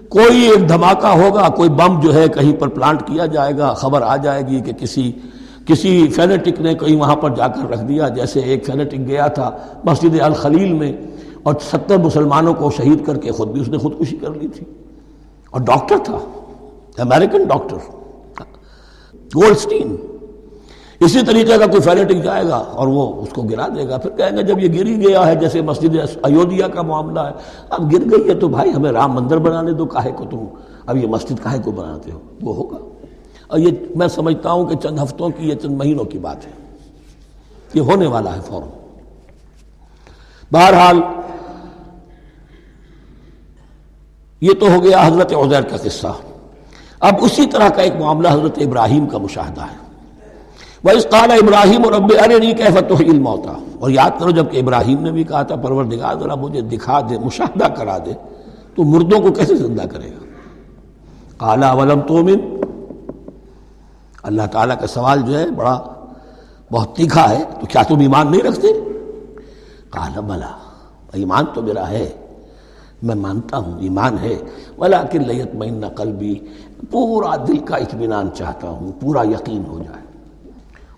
[SPEAKER 2] کوئی ایک دھماکہ ہوگا، کوئی بم جو ہے کہیں پر پلانٹ کیا جائے گا، خبر آ جائے گی کہ کسی فینیٹک نے کہیں وہاں پر جا کر رکھ دیا. جیسے ایک فینیٹک گیا تھا مسجد الخلیل میں اور 70 مسلمانوں کو شہید کر کے خود بھی اس نے خودکشی کر لی تھی، اور ڈاکٹر تھا، امریکن ڈاکٹر گولڈسٹین. اسی طریقے کا کوئی فینیٹک جائے گا اور وہ اس کو گرا دے گا، پھر کہیں گے جب یہ گری گیا ہے، جیسے مسجد ایودھیا کا معاملہ ہے، اب گر گئی ہے تو بھائی ہمیں رام مندر بنانے دو، کاہے کو تم اب یہ مسجد کاہے کو بناتے ہو. وہ ہوگا، اور یہ میں سمجھتا ہوں کہ چند ہفتوں کی، یہ چند مہینوں کی بات ہے، یہ ہونے والا ہے فوراً. بہرحال یہ تو ہو گیا حضرت عزیر کا قصہ. اب اسی طرح کا ایک معاملہ حضرت ابراہیم کا مشاہدہ ہے. وَإِذْ قَالَ إِبْرَاهِيمُ رَبِّ أَرِنِي كَيْفَ تُحْيِي الْمَوْتَىٰ. اور یاد کرو جب کہ ابراہیم نے بھی کہا تھا پروردگار ذرا مجھے دکھا دے، مشاہدہ کرا دے تو مردوں کو کیسے زندہ کرے گا. قَالَ أَوَلَمْ تُؤْمِنْ. اللہ تعالیٰ کا سوال جو ہے بہت تیکھا ہے، تو کیا تم ایمان نہیں رکھتے؟ قَالَ بَلَىٰ. ایمان تو میرا ہے، میں مانتا ہوں ایمان ہے، ولیکن لیطمئن قلبی، پورا دل کا اطمینان چاہتا ہوں، پورا یقین ہو جائے.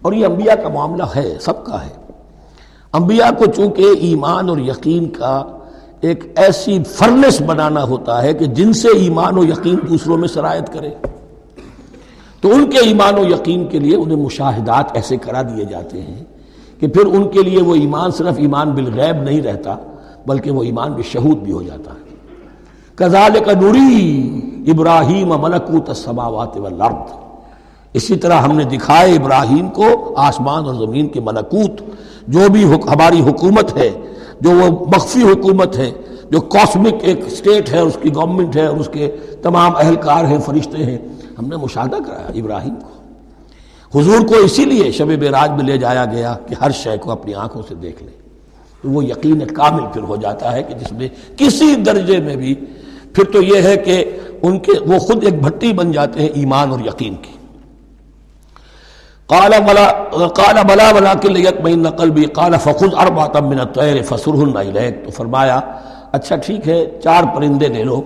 [SPEAKER 2] اور یہ انبیاء کا معاملہ ہے، سب کا ہے. انبیاء کو چونکہ ایمان اور یقین کا ایک ایسی فرنس بنانا ہوتا ہے کہ جن سے ایمان و یقین دوسروں میں سرایت کرے، تو ان کے ایمان و یقین کے لیے انہیں مشاہدات ایسے کرا دیے جاتے ہیں کہ پھر ان کے لیے وہ ایمان صرف ایمان بالغیب نہیں رہتا، بلکہ وہ ایمان بالشہود بھی ہو جاتا ہے. کذالک نری ابراہیم ملکوت السماوات والارض. اسی طرح ہم نے دکھائے ابراہیم کو آسمان اور زمین کے ملکوت، جو بھی ہماری حکومت ہے، جو وہ مخفی حکومت ہے، جو کاسمک ایک اسٹیٹ ہے، اس کی گورنمنٹ ہے اور اس کے تمام اہلکار ہیں، فرشتے ہیں، ہم نے مشاہدہ کرایا ابراہیم کو. حضور کو اسی لیے شب معراج میں لے جایا گیا کہ ہر شے کو اپنی آنکھوں سے دیکھ لیں. تو وہ یقین کامل پھر ہو جاتا ہے کہ جس میں کسی درجے میں بھی پھر تو یہ ہے کہ وہ خود ایک بھٹی بن جاتے ہیں ایمان اور یقین کی. قال بلا ولکن لیطمئن قلبی قال فخذ اربعۃ من الطیر فصرهن الیک. تو فرمایا اچھا ٹھیک ہے، 4 پرندے لے لو،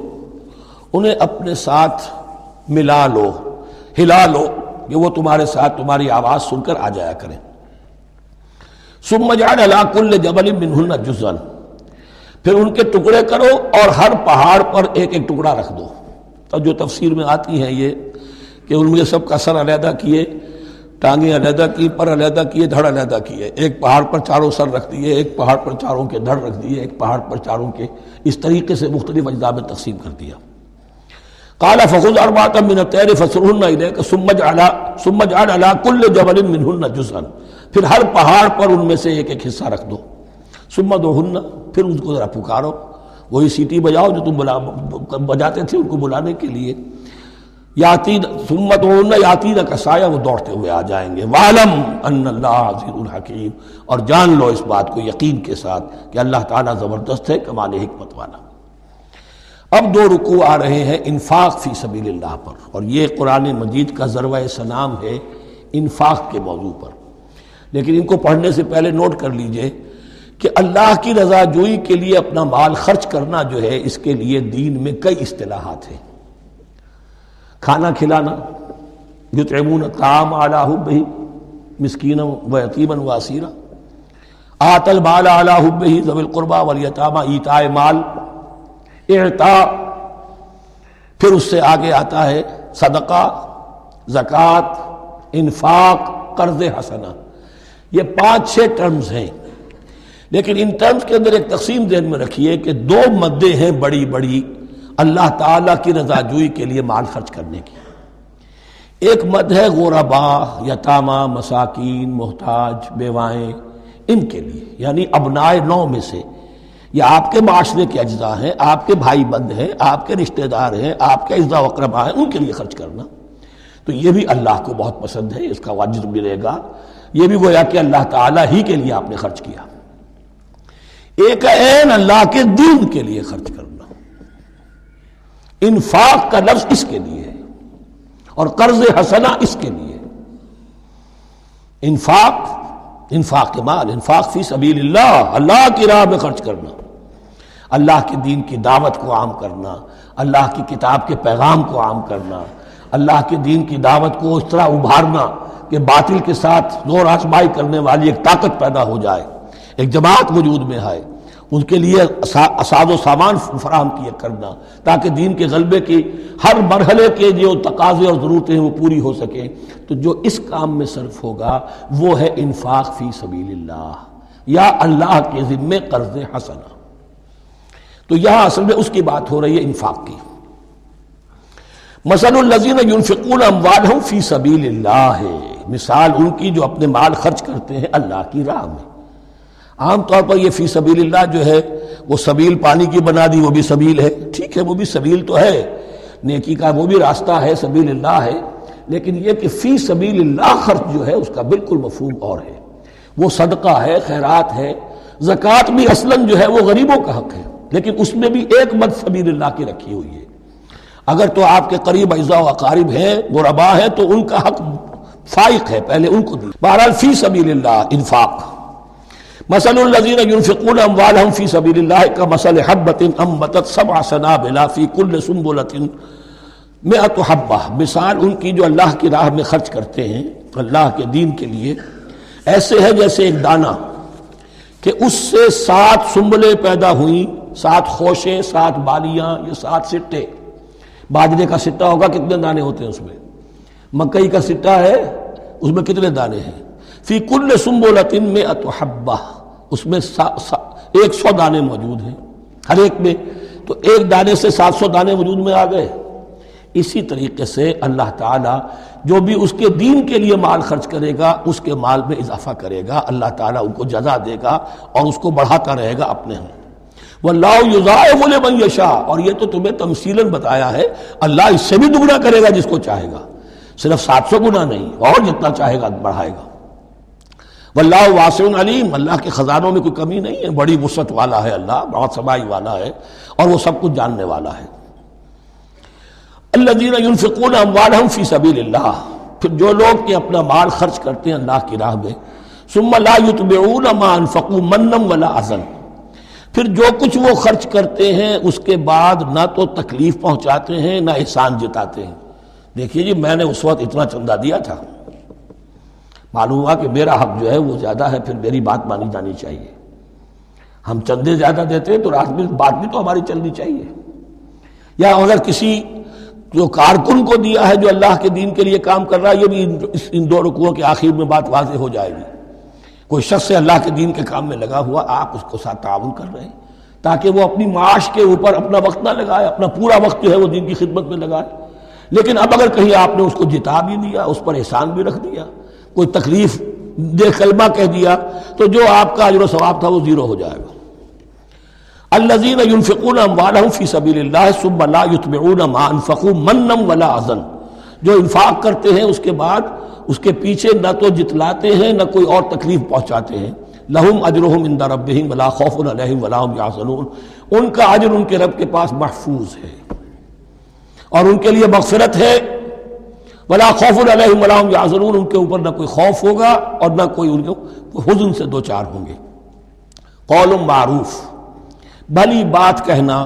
[SPEAKER 2] انہیں اپنے ساتھ ملا لو، ہلا لو کہ وہ تمہارے ساتھ تمہاری آواز سن کر آ جایا کریں. ثم اجعل علی کل جبل منہن جزءا. پھر ان کے ٹکڑے کرو اور ہر پہاڑ پر ایک ایک ٹکڑا رکھ دو. تو جو تفسیر میں آتی ہیں یہ کہ ان میں سب کا سر علیحدہ کیے، ٹانگیں علیحدہ کی، پر علیحدہ کیے، دھڑ علیحدہ کیے. ایک پہاڑ پر چاروں سر رکھ دیے، ایک پہاڑ پر چاروں کے دھڑ رکھ دیے، ایک پہاڑ پر چاروں کے، اس طریقے سے مختلف اجزاء میں تقسیم کر دیا. قال فخذ اربعۃ من الطیر فصرهن الیک ثم اجعل علی کل جبل منہن جزءا. پھر ہر پہاڑ پر ان میں سے ایک ایک حصہ رکھ دو. ثم ادعوہن. پھر ان کو ذرا پکارو، وہی سیٹی بجاؤ جو تم بجاتے تھے ان کو بلانے کے لیے. ثم ادعوہن یاتینک سایہ، وہ دوڑتے ہوئے آ جائیں گے. وَاعْلَمْ أَنَّ اللَّهَ عَزِیزٌ حَکِیمٌ. اور جان لو اس بات کو یقین کے ساتھ کہ اللہ تعالیٰ زبردست ہے، کمال حکمت والا. اب 2 رکوع آ رہے ہیں انفاق فی سبیل اللہ پر، اور یہ قرآن مجید کا ضربہ سلام ہے انفاق کے موضوع پر. لیکن ان کو پڑھنے سے پہلے نوٹ کر لیجئے کہ اللہ کی رضا جوئی کے لیے اپنا مال خرچ کرنا جو ہے، اس کے لیے دین میں کئی اصطلاحات ہیں۔ کھانا کھلانا، یطعمون الطعام علی حبہ مسکینا ویتیما واسیرا، آت المال علی حبہ ذوی القربى والیتامى، ایتاء مال، اعطاء، پھر اس سے آگے آتا ہے صدقہ، زکوٰۃ، انفاق، قرض حسنہ۔ یہ 5-6 ٹرمز ہیں، لیکن ان ٹرمز کے اندر ایک تقسیم ذہن میں رکھیے کہ 2 مدیں ہیں بڑی بڑی اللہ تعالیٰ کی رضا جوئی کے لیے مال خرچ کرنے کی۔ ایک مد ہے غربا، یتامہ، مساکین، محتاج، بیوائیں، ان کے لیے، یعنی ابنائے نو میں سے، یہ آپ کے معاشرے کے اجزاء ہیں، آپ کے بھائی بند ہیں، آپ کے رشتہ دار ہیں، آپ کے اعزاء و اقرباء ہیں، ان کے لیے خرچ کرنا۔ تو یہ بھی اللہ کو بہت پسند ہے، اس کا اجر ملے گا، یہ بھی گویا کہ اللہ تعالیٰ ہی کے لیے آپ نے خرچ کیا۔ ایک عین اللہ کے دین کے لیے خرچ کرنا، انفاق کا لفظ اس کے لیے ہے، اور قرض حسنہ اس کے لیے۔ انفاق مال، انفاق فی سبیل اللہ، اللہ کی راہ میں خرچ کرنا، اللہ کے دین کی دعوت کو عام کرنا، اللہ کی کتاب کے پیغام کو عام کرنا، اللہ کے دین کی دعوت کو اس طرح ابھارنا کہ باطل کے ساتھ زور آزمائی کرنے والی ایک طاقت پیدا ہو جائے، ایک جماعت وجود میں آئے، ان کے لیے اساز و سامان فراہم کیا کرنا تاکہ دین کے غلبے کی ہر مرحلے کے جو تقاضے اور ضرورتیں ہیں وہ پوری ہو سکیں۔ تو جو اس کام میں صرف ہوگا وہ ہے انفاق فی سبیل اللہ، یا اللہ کے ذمے قرض حسنہ۔ تو یہاں اصل میں اس کی بات ہو رہی ہے، انفاق کی۔ مثل الذین ینفقون اموالہم فی سبیل اللہ ہے، مثال ان کی جو اپنے مال خرچ کرتے ہیں اللہ کی راہ میں۔ عام طور پر یہ فی سبیل اللہ جو ہے وہ سبیل پانی کی بنا دی، وہ بھی سبیل ہے، ٹھیک ہے، وہ بھی سبیل تو ہے، نیکی کا وہ بھی راستہ ہے، سبیل اللہ ہے، لیکن یہ کہ فی سبیل اللہ خرچ جو ہے اس کا بالکل مفہوم اور ہے، وہ صدقہ ہے، خیرات ہے، زکوٰۃ بھی اصلاً جو ہے وہ غریبوں کا حق ہے، لیکن اس میں بھی ایک مد سبیل اللہ کی رکھی ہوئی ہے۔ اگر تو آپ کے قریب اعزاء و اقارب ہیں، غربا ہیں، تو ان کا حق فائق ہے، پہلے ان کو دی۔ بہرحال فی سبیل اللہ انفاق۔ مثل الذین ینفقون اموالہم فی سبیل اللہ کمثل حبۃ انبتت 7 سنابل فی کل سنبلۃ 100 حبہ، مثال ان کی جو اللہ کی راہ میں خرچ کرتے ہیں اللہ کے دین کے لیے، ایسے ہے جیسے ایک دانہ کہ اس سے 7 سنبلیں پیدا ہوئیں، 7 خوشیں، 7 بالیاں، یہ 7 سٹے۔ باجرے کا سٹہ ہوگا، کتنے دانے ہوتے ہیں اس میں؟ مکئی کا سٹہ ہے، اس میں کتنے دانے ہیں؟ فی کل سنبلۃ 100 حبہ، اس میں 100 دانے موجود ہیں ہر ایک میں، تو ایک دانے سے 700 دانے وجود میں آ گئے۔ اسی طریقے سے اللہ تعالیٰ جو بھی اس کے دین کے لیے مال خرچ کرے گا اس کے مال میں اضافہ کرے گا، اللہ تعالیٰ ان کو جزا دے گا اور اس کو بڑھاتا رہے گا اپنے ہاں۔ واللہ یضاعف لمن یشاء، اور یہ تو تمہیں تمثیلاً بتایا ہے، اللہ اس سے بھی دگنا کرے گا جس کو چاہے گا، صرف 700 گنا نہیں، اور جتنا چاہے گا بڑھائے گا۔ واللہ واسع علیم، اللہ کے خزانوں میں کوئی کمی نہیں ہے، بڑی وسعت والا ہے اللہ، بہت سمائی والا ہے، اور وہ سب کچھ جاننے والا ہے۔ الذین ینفقون اموالہم فی سبیل اللہ، پھر جو لوگ کہ اپنا مال خرچ کرتے ہیں اللہ کی راہ میں، ثم لا یتبعون ما انفقوا منا ولا اذى، پھر جو کچھ وہ خرچ کرتے ہیں اس کے بعد نہ تو تکلیف پہنچاتے ہیں نہ احسان جتاتے ہیں۔ دیکھیے جی، میں نے اس وقت اتنا چندہ دیا تھا، معلوم ہوا کہ میرا حق جو ہے وہ زیادہ ہے، پھر میری بات مانی جانی چاہیے۔ ہم چندے زیادہ دیتے ہیں تو رات میں بات بھی تو ہماری چلنی چاہیے۔ یا اگر کسی جو کارکن کو دیا ہے جو اللہ کے دین کے لیے کام کر رہا ہے، یہ بھی ان 2 رکوعوں کے آخر میں بات واضح ہو جائے گی۔ کوئی شخص ہے اللہ کے دین کے کام میں لگا ہوا، آپ اس کو ساتھ تعاون کر رہے ہیں تاکہ وہ اپنی معاش کے اوپر اپنا وقت نہ لگائے، اپنا پورا وقت جو ہے وہ دین کی خدمت میں لگائے۔ لیکن اب اگر کہیں آپ نے اس کو جتا بھی دیا، اس پر احسان بھی رکھ دیا، کوئی تکلیف دے کلمہ کہہ دیا، تو جو آپ کا اجر و ثواب تھا وہ 0 ہو جائے گا۔ الذین ینفقون اموالہم فی سبیل اللہ ثم لا یتبعون ما انفقوا منا ولا اذى، جو انفاق کرتے ہیں اس کے بعد اس کے پیچھے نہ تو جتلاتے ہیں نہ کوئی اور تکلیف پہنچاتے ہیں۔ لہم اجرہم عند ربہم ولا خوف علیہم ولا ہم یحزنون، ان کا اجر ان کے رب کے پاس محفوظ ہے اور ان کے لیے مغفرت ہے۔ ولا خوف علیہم ولا ہم یحزنون، ان کے اوپر نہ کوئی خوف ہوگا اور نہ کوئی ان کو حزن سے دوچار ہوں گے۔ قول معروف، بھلی بات کہنا،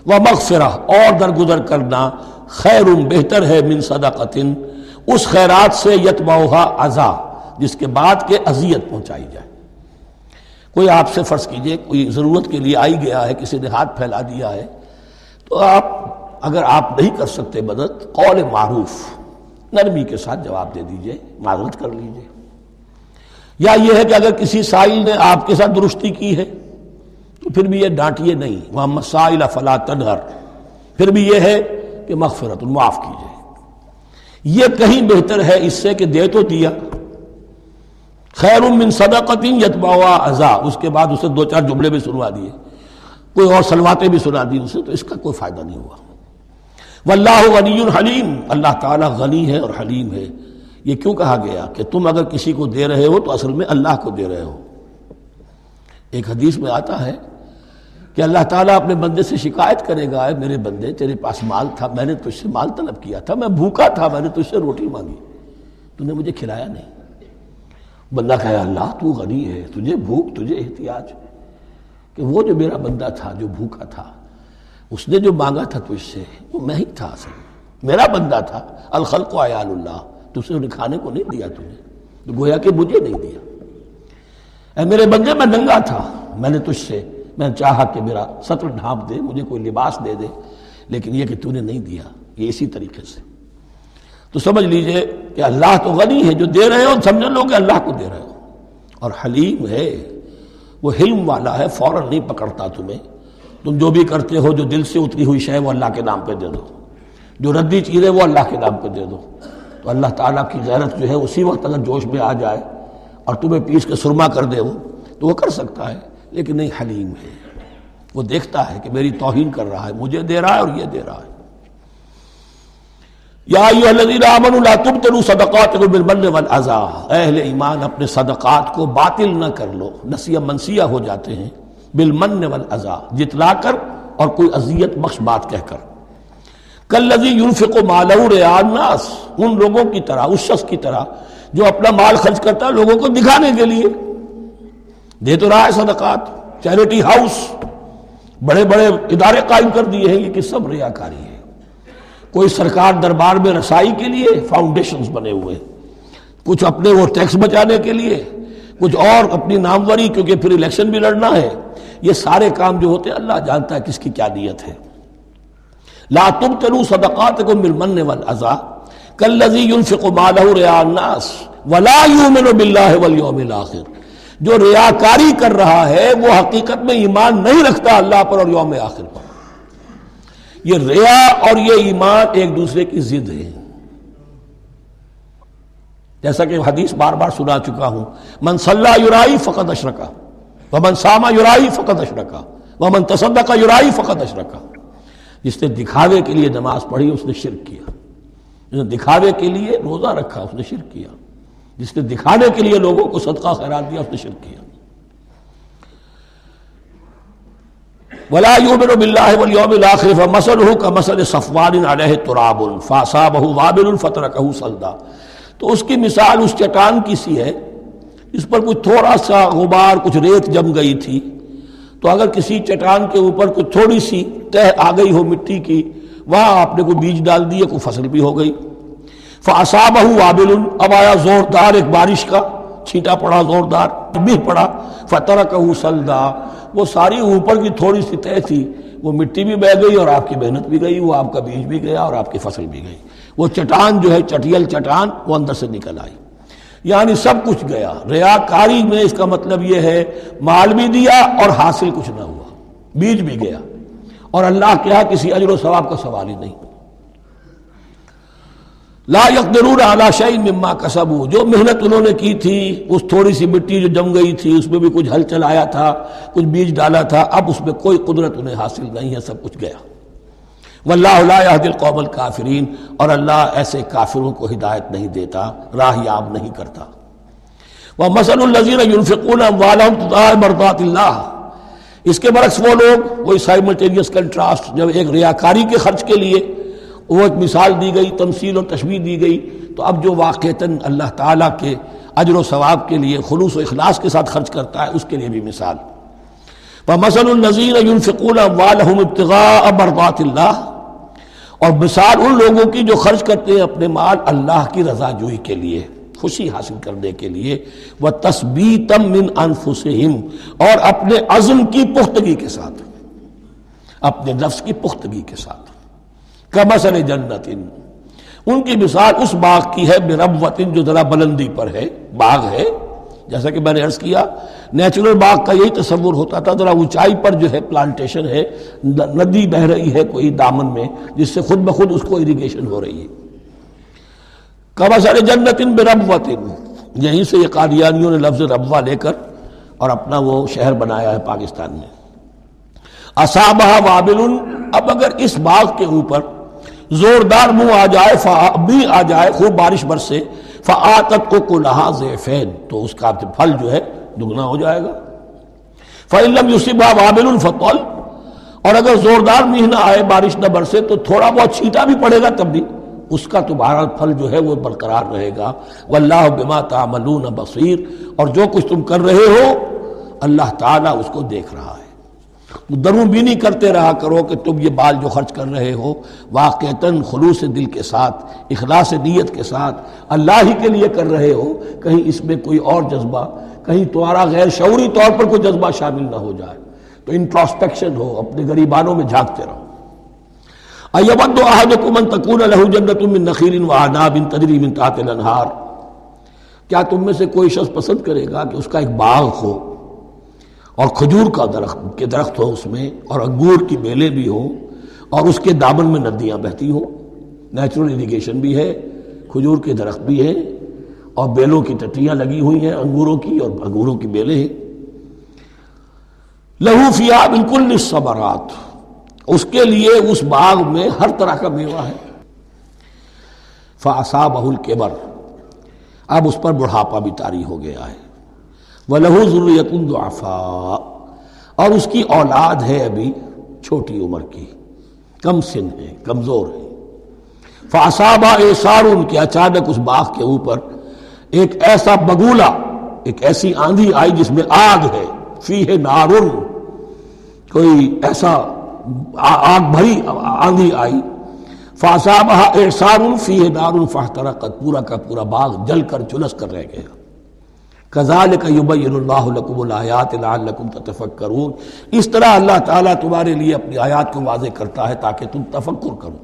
[SPEAKER 2] ومغفرہ اور درگزر کرنا، خیر بہتر ہے من صدقۃ اس خیرات سے یتبعها اذی جس کے بعد کہ اذیت پہنچائی جائے۔ کوئی آپ سے فرض کیجئے کوئی ضرورت کے لیے آئی گیا ہے، کسی نے ہاتھ پھیلا دیا ہے، تو آپ اگر آپ نہیں کر سکتے مدد، قول معروف نرمی کے ساتھ جواب دے دیجئے، معذرت کر لیجئے۔ یا یہ ہے کہ اگر کسی سائل نے آپ کے ساتھ درستی کی ہے تو پھر بھی یہ ڈانٹیے نہیں، وَأَمَّا السَّائِلَ فَلَا تَنْهَرْ، پھر بھی یہ ہے کہ مغفرت معاف کیجئے۔ یہ کہیں بہتر ہے اس سے کہ دے تو دیا، خیر من صدقۃ یتبعها اذی، اس کے بعد اسے 2-4 جملے بھی سنوا دیے، کوئی اور سلواتیں بھی سنا دی اسے، تو اس کا کوئی فائدہ نہیں ہوا۔ واللہ غنی حلیم، اللہ تعالیٰ غنی ہے اور حلیم ہے۔ یہ کیوں کہا گیا کہ تم اگر کسی کو دے رہے ہو تو اصل میں اللہ کو دے رہے ہو۔ ایک حدیث میں آتا ہے کہ اللہ تعالیٰ اپنے بندے سے شکایت کرے گا، اے میرے بندے تیرے پاس مال تھا، میں نے تجھ سے مال طلب کیا تھا، میں بھوکا تھا، میں نے تجھ سے روٹی مانگی، تو نے مجھے کھلایا نہیں۔ بندہ کہے اللہ تو غنی ہے، تجھے بھوک، تجھے احتیاج، کہ وہ جو میرا بندہ تھا جو بھوکا تھا، اس نے جو مانگا تھا تجھ سے وہ میں ہی تھا، اصل میرا بندہ تھا۔ الخلق عیال اللہ، تجھ سے انہیں کھانے کو نہیں دیا، تجھے تو گویا کہ مجھے نہیں دیا۔ اے میرے بندے میں ننگا تھا، میں نے تجھ سے میں چاہا کہ میرا سطر ڈھانپ دے، مجھے کوئی لباس دے دے، لیکن یہ کہ تو نے نہیں دیا۔ یہ اسی طریقے سے تو سمجھ لیجئے کہ اللہ تو غنی ہے، جو دے رہے ہو سمجھ لو کہ اللہ کو دے رہے ہو، اور حلیم ہے، وہ حلم والا ہے، فوراً نہیں پکڑتا تمہیں۔ تم جو بھی کرتے ہو جو دل سے اتری ہوئی شے وہ اللہ کے نام پہ دے دو، جو ردی چیز ہے وہ اللہ کے نام پہ دے دو، تو اللہ تعالیٰ کی غیرت جو ہے اسی وقت اگر جوش میں آ جائے اور تمہیں پیس کے سرما کر دے وہ، تو وہ کر سکتا ہے، لیکن نہیں، حلیم ہے، وہ دیکھتا ہے کہ میری توہین کر رہا ہے، مجھے دے رہا ہے اور یہ دے رہا ہے۔ یا ایھا الذین آمنوا لا تبطلوا صدقاتکم بالمن والاذی، اے اہل ایمان اپنے صدقات کو باطل نہ کر لو، نسیہ منسیہ ہو جاتے ہیں، بالمن والاذی جتلا کر اور کوئی اذیت بخش بات کہہ کر، کالذی ينفق مالہ رئاء الناس، ان لوگوں کی طرح، اس شخص کی طرح جو اپنا مال خرچ کرتا ہے لوگوں کو دکھانے کے لیے، دے تو رہا ہے صدقات، چیریٹی ہاؤس، بڑے بڑے ادارے قائم کر دیے ہیں، یہ کہ سب ریاکاری ہے۔ کوئی سرکار دربار میں رسائی کے لیے فاؤنڈیشنز بنے ہوئے، کچھ اپنے وہ ٹیکس بچانے کے لیے، کچھ اور اپنی ناموری، کیونکہ پھر الیکشن بھی لڑنا ہے۔ یہ سارے کام جو ہوتے ہیں اللہ جانتا ہے کس کی کیا نیت ہے۔ لا تبطلوا صدقاتکم بالمن والاذی کالذی ينفق مالہ رئاء الناس ولا یؤمن باللہ والیوم الاخر، جو ریاکاری کر رہا ہے وہ حقیقت میں ایمان نہیں رکھتا اللہ پر اور یوم آخر پر۔ یہ ریا اور یہ ایمان ایک دوسرے کی ضد ہے، جیسا کہ حدیث بار بار سنا چکا ہوں، من صلی یرائی فقد اشرک، ومن صام یرائی فقد اشرک، ومن تصدق یرائی فقد اشرک۔ جس نے دکھاوے کے لیے نماز پڑھی اس نے شرک کیا، جس نے دکھاوے کے لیے روزہ رکھا اس نے شرک کیا، جس نے دکھانے کے لیے لوگوں کو صدقہ خیرات دیا اس نے شرک کیا۔ ولا یؤمن باللہ والیوم الاخر فمثلہ کمثل صفوان علیہ تراب فاصابہ وابل فترکہ صلدا، تو اس کی مثال اس چٹان کی سی ہے اس پر کچھ تھوڑا سا غبار، کچھ ریت جم گئی تھی، تو اگر کسی چٹان کے اوپر کچھ تھوڑی سی تہ آ گئی ہو مٹی کی، وہاں آپ نے کوئی بیج ڈال دیے، کوئی فصل بھی ہو گئی۔ فاصابہ وابل، اب آیا زوردار ایک بارش کا چھینٹا پڑا، زوردار بھی پڑا، فترکہ صلدا، وہ ساری اوپر کی تھوڑی سی تہ تھی، وہ مٹی بھی بہہ گئی اور آپ کی محنت بھی گئی، وہ آپ کا بیج بھی گیا اور آپ کی فصل بھی گئی، وہ چٹان جو ہے چٹیل چٹان وہ اندر سے نکل آئی، یعنی سب کچھ گیا۔ ریاکاری میں اس کا مطلب یہ ہے مال بھی دیا اور حاصل کچھ نہ ہوا، بیج بھی گیا، اور اللہ کے ہاں کسی اجر و ثواب کا سوال ہی نہیں۔ لا یقدرون علی شیء مما کسبوا، جو محنت انہوں نے کی تھی، اس تھوڑی سی مٹی جو جم گئی تھی اس میں بھی کچھ ہل چلایا تھا، کچھ بیج ڈالا تھا، اب اس میں کوئی قدرت انہیں حاصل نہیں ہے، سب کچھ گیا۔ واللہ لا یہدی القوم الکافرین، اور اللہ ایسے کافروں کو ہدایت نہیں دیتا، راہ یاب نہیں کرتا۔ ومثل الذین ینفقون اموالهم ابتغاء مرضات اللہ، اس کے برعکس وہ لوگ، وہی سائملٹینیس کنٹراسٹ، جب ایک ریاکاری کے خرچ کے لیے وہ ایک مثال دی گئی، تمثیل اور تشبیہ دی گئی، تو اب جو واقعتاً اللہ تعالیٰ کے اجر و ثواب کے لیے خلوص و اخلاص کے ساتھ خرچ کرتا ہے اس کے لیے بھی مثال۔ فَمَثَلُ الَّذِينَ يُنْفِقُونَ أَمْوَالَهُمْ ابْتِغَاءَ مَرْضَاتِ اللَّهِ، اور مثال ان لوگوں کی جو خرچ کرتے ہیں اپنے مال اللہ کی رضا جوئی کے لیے، خوشی حاصل کرنے کے لیے، وَتَثْبِيتًا مِّنْ أَنفُسِهِمْ، اور اپنے عزم کی پختگی کے ساتھ، اپنے نفس کی پختگی کے ساتھ، كَمَثَلِ جَنَّةٍ، ان کی مثال اس باغ کی ہے بِرَبْوَةٍ، جو ذرا بلندی پر ہے، باغ ہے، جیسا کہ میں نے عرض کیا نیچرل باغ کا یہی تصور ہوتا تھا، ذرا اونچائی پر جو ہے پلانٹیشن ہے، ندی بہہ رہی ہے کوئی دامن میں جس سے خود بخود اس کو اریگیشن ہو رہی ہے۔ کمثل جنت بربوۃ، یہیں سے یہ قادیانیوں نے لفظ ربوہ لے کر اور اپنا وہ شہر بنایا ہے پاکستان میں۔ اصابہ وابل، اب اگر اس باغ کے اوپر زوردار منہ آ جائے، بھی آ جائے، خوب بارش برسے، فآتت اکلھا ضعفین، تو اس کا پھل جو ہے دگنا ہو جائے گا۔ فإن لم يصبها وابل فطل، اور اگر زوردار میہ نہ آئے، بارش نہ برسے، تو تھوڑا بہت چھینٹا بھی پڑے گا تب بھی اس کا تو بہرحال پھل جو ہے وہ برقرار رہے گا۔ واللہ بما تعملون بصیر، اور جو کچھ تم کر رہے ہو اللہ تعالیٰ اس کو دیکھ رہا ہے۔ دروں بینی کرتے رہا کرو کہ تم یہ بال جو خرچ کر رہے ہو واقعتاً خلوص دل کے ساتھ، اخلاص نیت کے ساتھ اللہ ہی کے لیے کر رہے ہو، کہیں اس میں کوئی اور جذبہ، کہیں تمہارا غیر شعوری طور پر کوئی جذبہ شامل نہ ہو جائے، تو انٹراسپیکشن ہو، اپنے غریبانوں میں جھانکتے رہو۔ ایود احدکم ان تکون لہ جنۃ من نخیل واعناب تجری من تحتہا الانہار، کیا تم میں سے کوئی شخص پسند کرے گا کہ اس کا ایک باغ ہو اور کھجور کا درخت ہو اس میں، اور انگور کی بیلیں بھی ہوں، اور اس کے دامن میں ندیاں بہتی ہوں، نیچرل اریگیشن بھی ہے، کھجور کے درخت بھی ہیں، اور بیلوں کی ٹٹیاں لگی ہوئی ہیں انگوروں کی، اور انگوروں کی بیلیں ہیں۔ لہو فیہا من کل الثمرات، اس کے لیے اس باغ میں ہر طرح کا میوہ ہے۔ فاصابہ الکبر، اب اس پر بڑھاپا بھی طاری ہو گیا ہے۔ وَلَهُ ذُرِّيَّةٌ ضُعَفَاءُ، اور اس کی اولاد ہے ابھی چھوٹی عمر کی، کم سن ہے، کمزور ہے۔ فَأَصَابَهَا إِعْصَارٌ، کہ اچانک اس باغ کے اوپر ایک ایسا بگولا، ایک ایسی آندھی آئی جس میں آگ ہے، فِيهِ نَارٌ، کوئی ایسا آگ بھری آندھی آئی۔ فَأَصَابَهَا إِعْصَارٌ فِيهِ نَارٌ فَاحْتَرَقَتْ، پورا کا پورا باغ جل کر جلس کر رہ گیا۔ کذالک یبین اللہ لکم الآیات لعلکم تتفکرون، اس طرح اللہ تعالیٰ تمہارے لیے اپنی آیات کو واضح کرتا ہے تاکہ تم تفکر کرو۔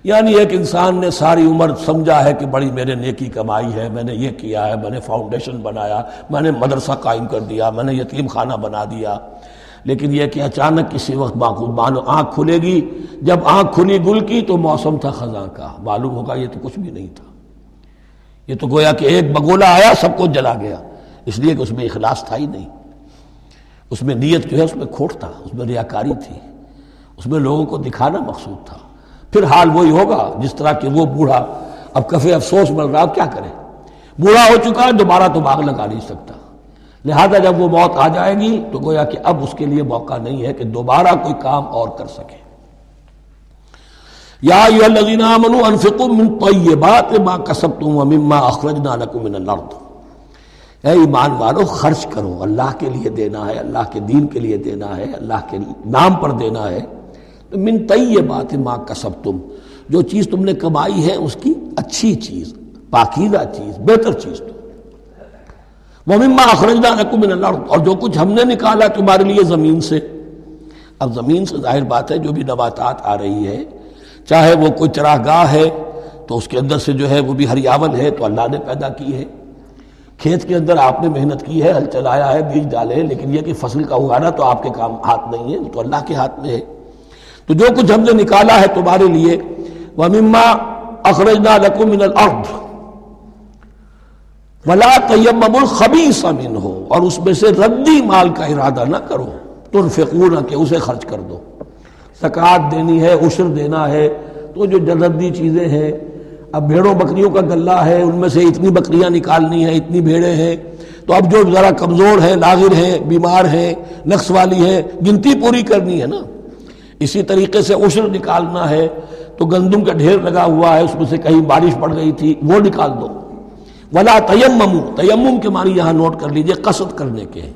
[SPEAKER 2] یعنی ایک انسان نے ساری عمر سمجھا ہے کہ بڑی میرے نیکی کمائی ہے، میں نے یہ کیا ہے، میں نے فاؤنڈیشن بنایا، میں نے مدرسہ قائم کر دیا، میں نے یتیم خانہ بنا دیا، لیکن یہ کہ اچانک کسی وقت آنکھ کھلے گی، جب آنکھ کھلی گل کی تو موسم تھا خزاں کا، معلوم ہوگا یہ تو کچھ بھی نہیں تھا، یہ تو گویا کہ ایک بگولا آیا سب کو جلا گیا، اس لیے کہ اس میں اخلاص تھا ہی نہیں، اس میں نیت جو ہے اس میں کھوٹ تھا، اس میں ریاکاری تھی، اس میں لوگوں کو دکھانا مقصود تھا۔ پھر حال وہی ہوگا جس طرح کہ وہ بوڑھا اب کفِ افسوس مل رہا، اب کیا کرے، بوڑھا ہو چکا ہے، دوبارہ تو باغ لگا نہیں سکتا، لہذا جب وہ موت آ جائے گی تو گویا کہ اب اس کے لیے موقع نہیں ہے کہ دوبارہ کوئی کام اور کر سکے۔ یا ایھا الذین آمنوا انفقوا من طیبات ما کسبتم ومما اخرجنا لکم من الارض، اے ایمان والو خرچ کرو، اللہ کے لیے دینا ہے، اللہ کے دین کے لیے دینا ہے، اللہ کے نام پر دینا ہے، تو من طیبات ما کسبتم، جو چیز تم نے کمائی ہے اس کی اچھی چیز، پاکیزہ چیز، بہتر چیز تو، ومما اخرجنا لکم من الارض، اور جو کچھ ہم نے نکالا تمہارے لیے زمین سے۔ اب زمین سے ظاہر بات ہے جو بھی نباتات آ رہی ہے، چاہے وہ کوئی چراہ گاہ ہے تو اس کے اندر سے جو ہے وہ بھی ہریاول ہے تو اللہ نے پیدا کی ہے، کھیت کے اندر آپ نے محنت کی ہے، ہل چلایا ہے، بیج ڈالے ہیں، لیکن یہ کہ فصل کا اگانا تو آپ کے کام ہاتھ نہیں ہے، وہ تو اللہ کے ہاتھ میں ہے۔ تو جو کچھ ہم نے نکالا ہے تمہارے لیے، وَمِمَّا أَخْرَجْنَا لَكُم مِّنَ الْأَرْضِ وَلَا تَيَمَّمُوا الْخَبِيثَ مِنْهُ، اور اس میں سے ردی مال کا ارادہ نہ کرو، تنفقون، کہ اسے خرچ کر دو، زکوٰۃ دینی ہے، عشر دینا ہے، تو جو ردی چیزیں ہیں، اب بھیڑوں بکریوں کا غلہ ہے، ان میں سے اتنی بکریاں نکالنی ہیں، اتنی بھیڑیں ہیں، تو اب جو ذرا کمزور ہیں، لاغر ہیں، بیمار ہیں، نقص والی ہیں، گنتی پوری کرنی ہے نا۔ اسی طریقے سے عشر نکالنا ہے تو گندم کا ڈھیر لگا ہوا ہے، اس میں سے کہیں بارش پڑ گئی تھی، وہ نکال دو۔ ولا تیمموا، تیمم کے معنی یہاں نوٹ کر لیجئے، قصد کرنے کے ہیں۔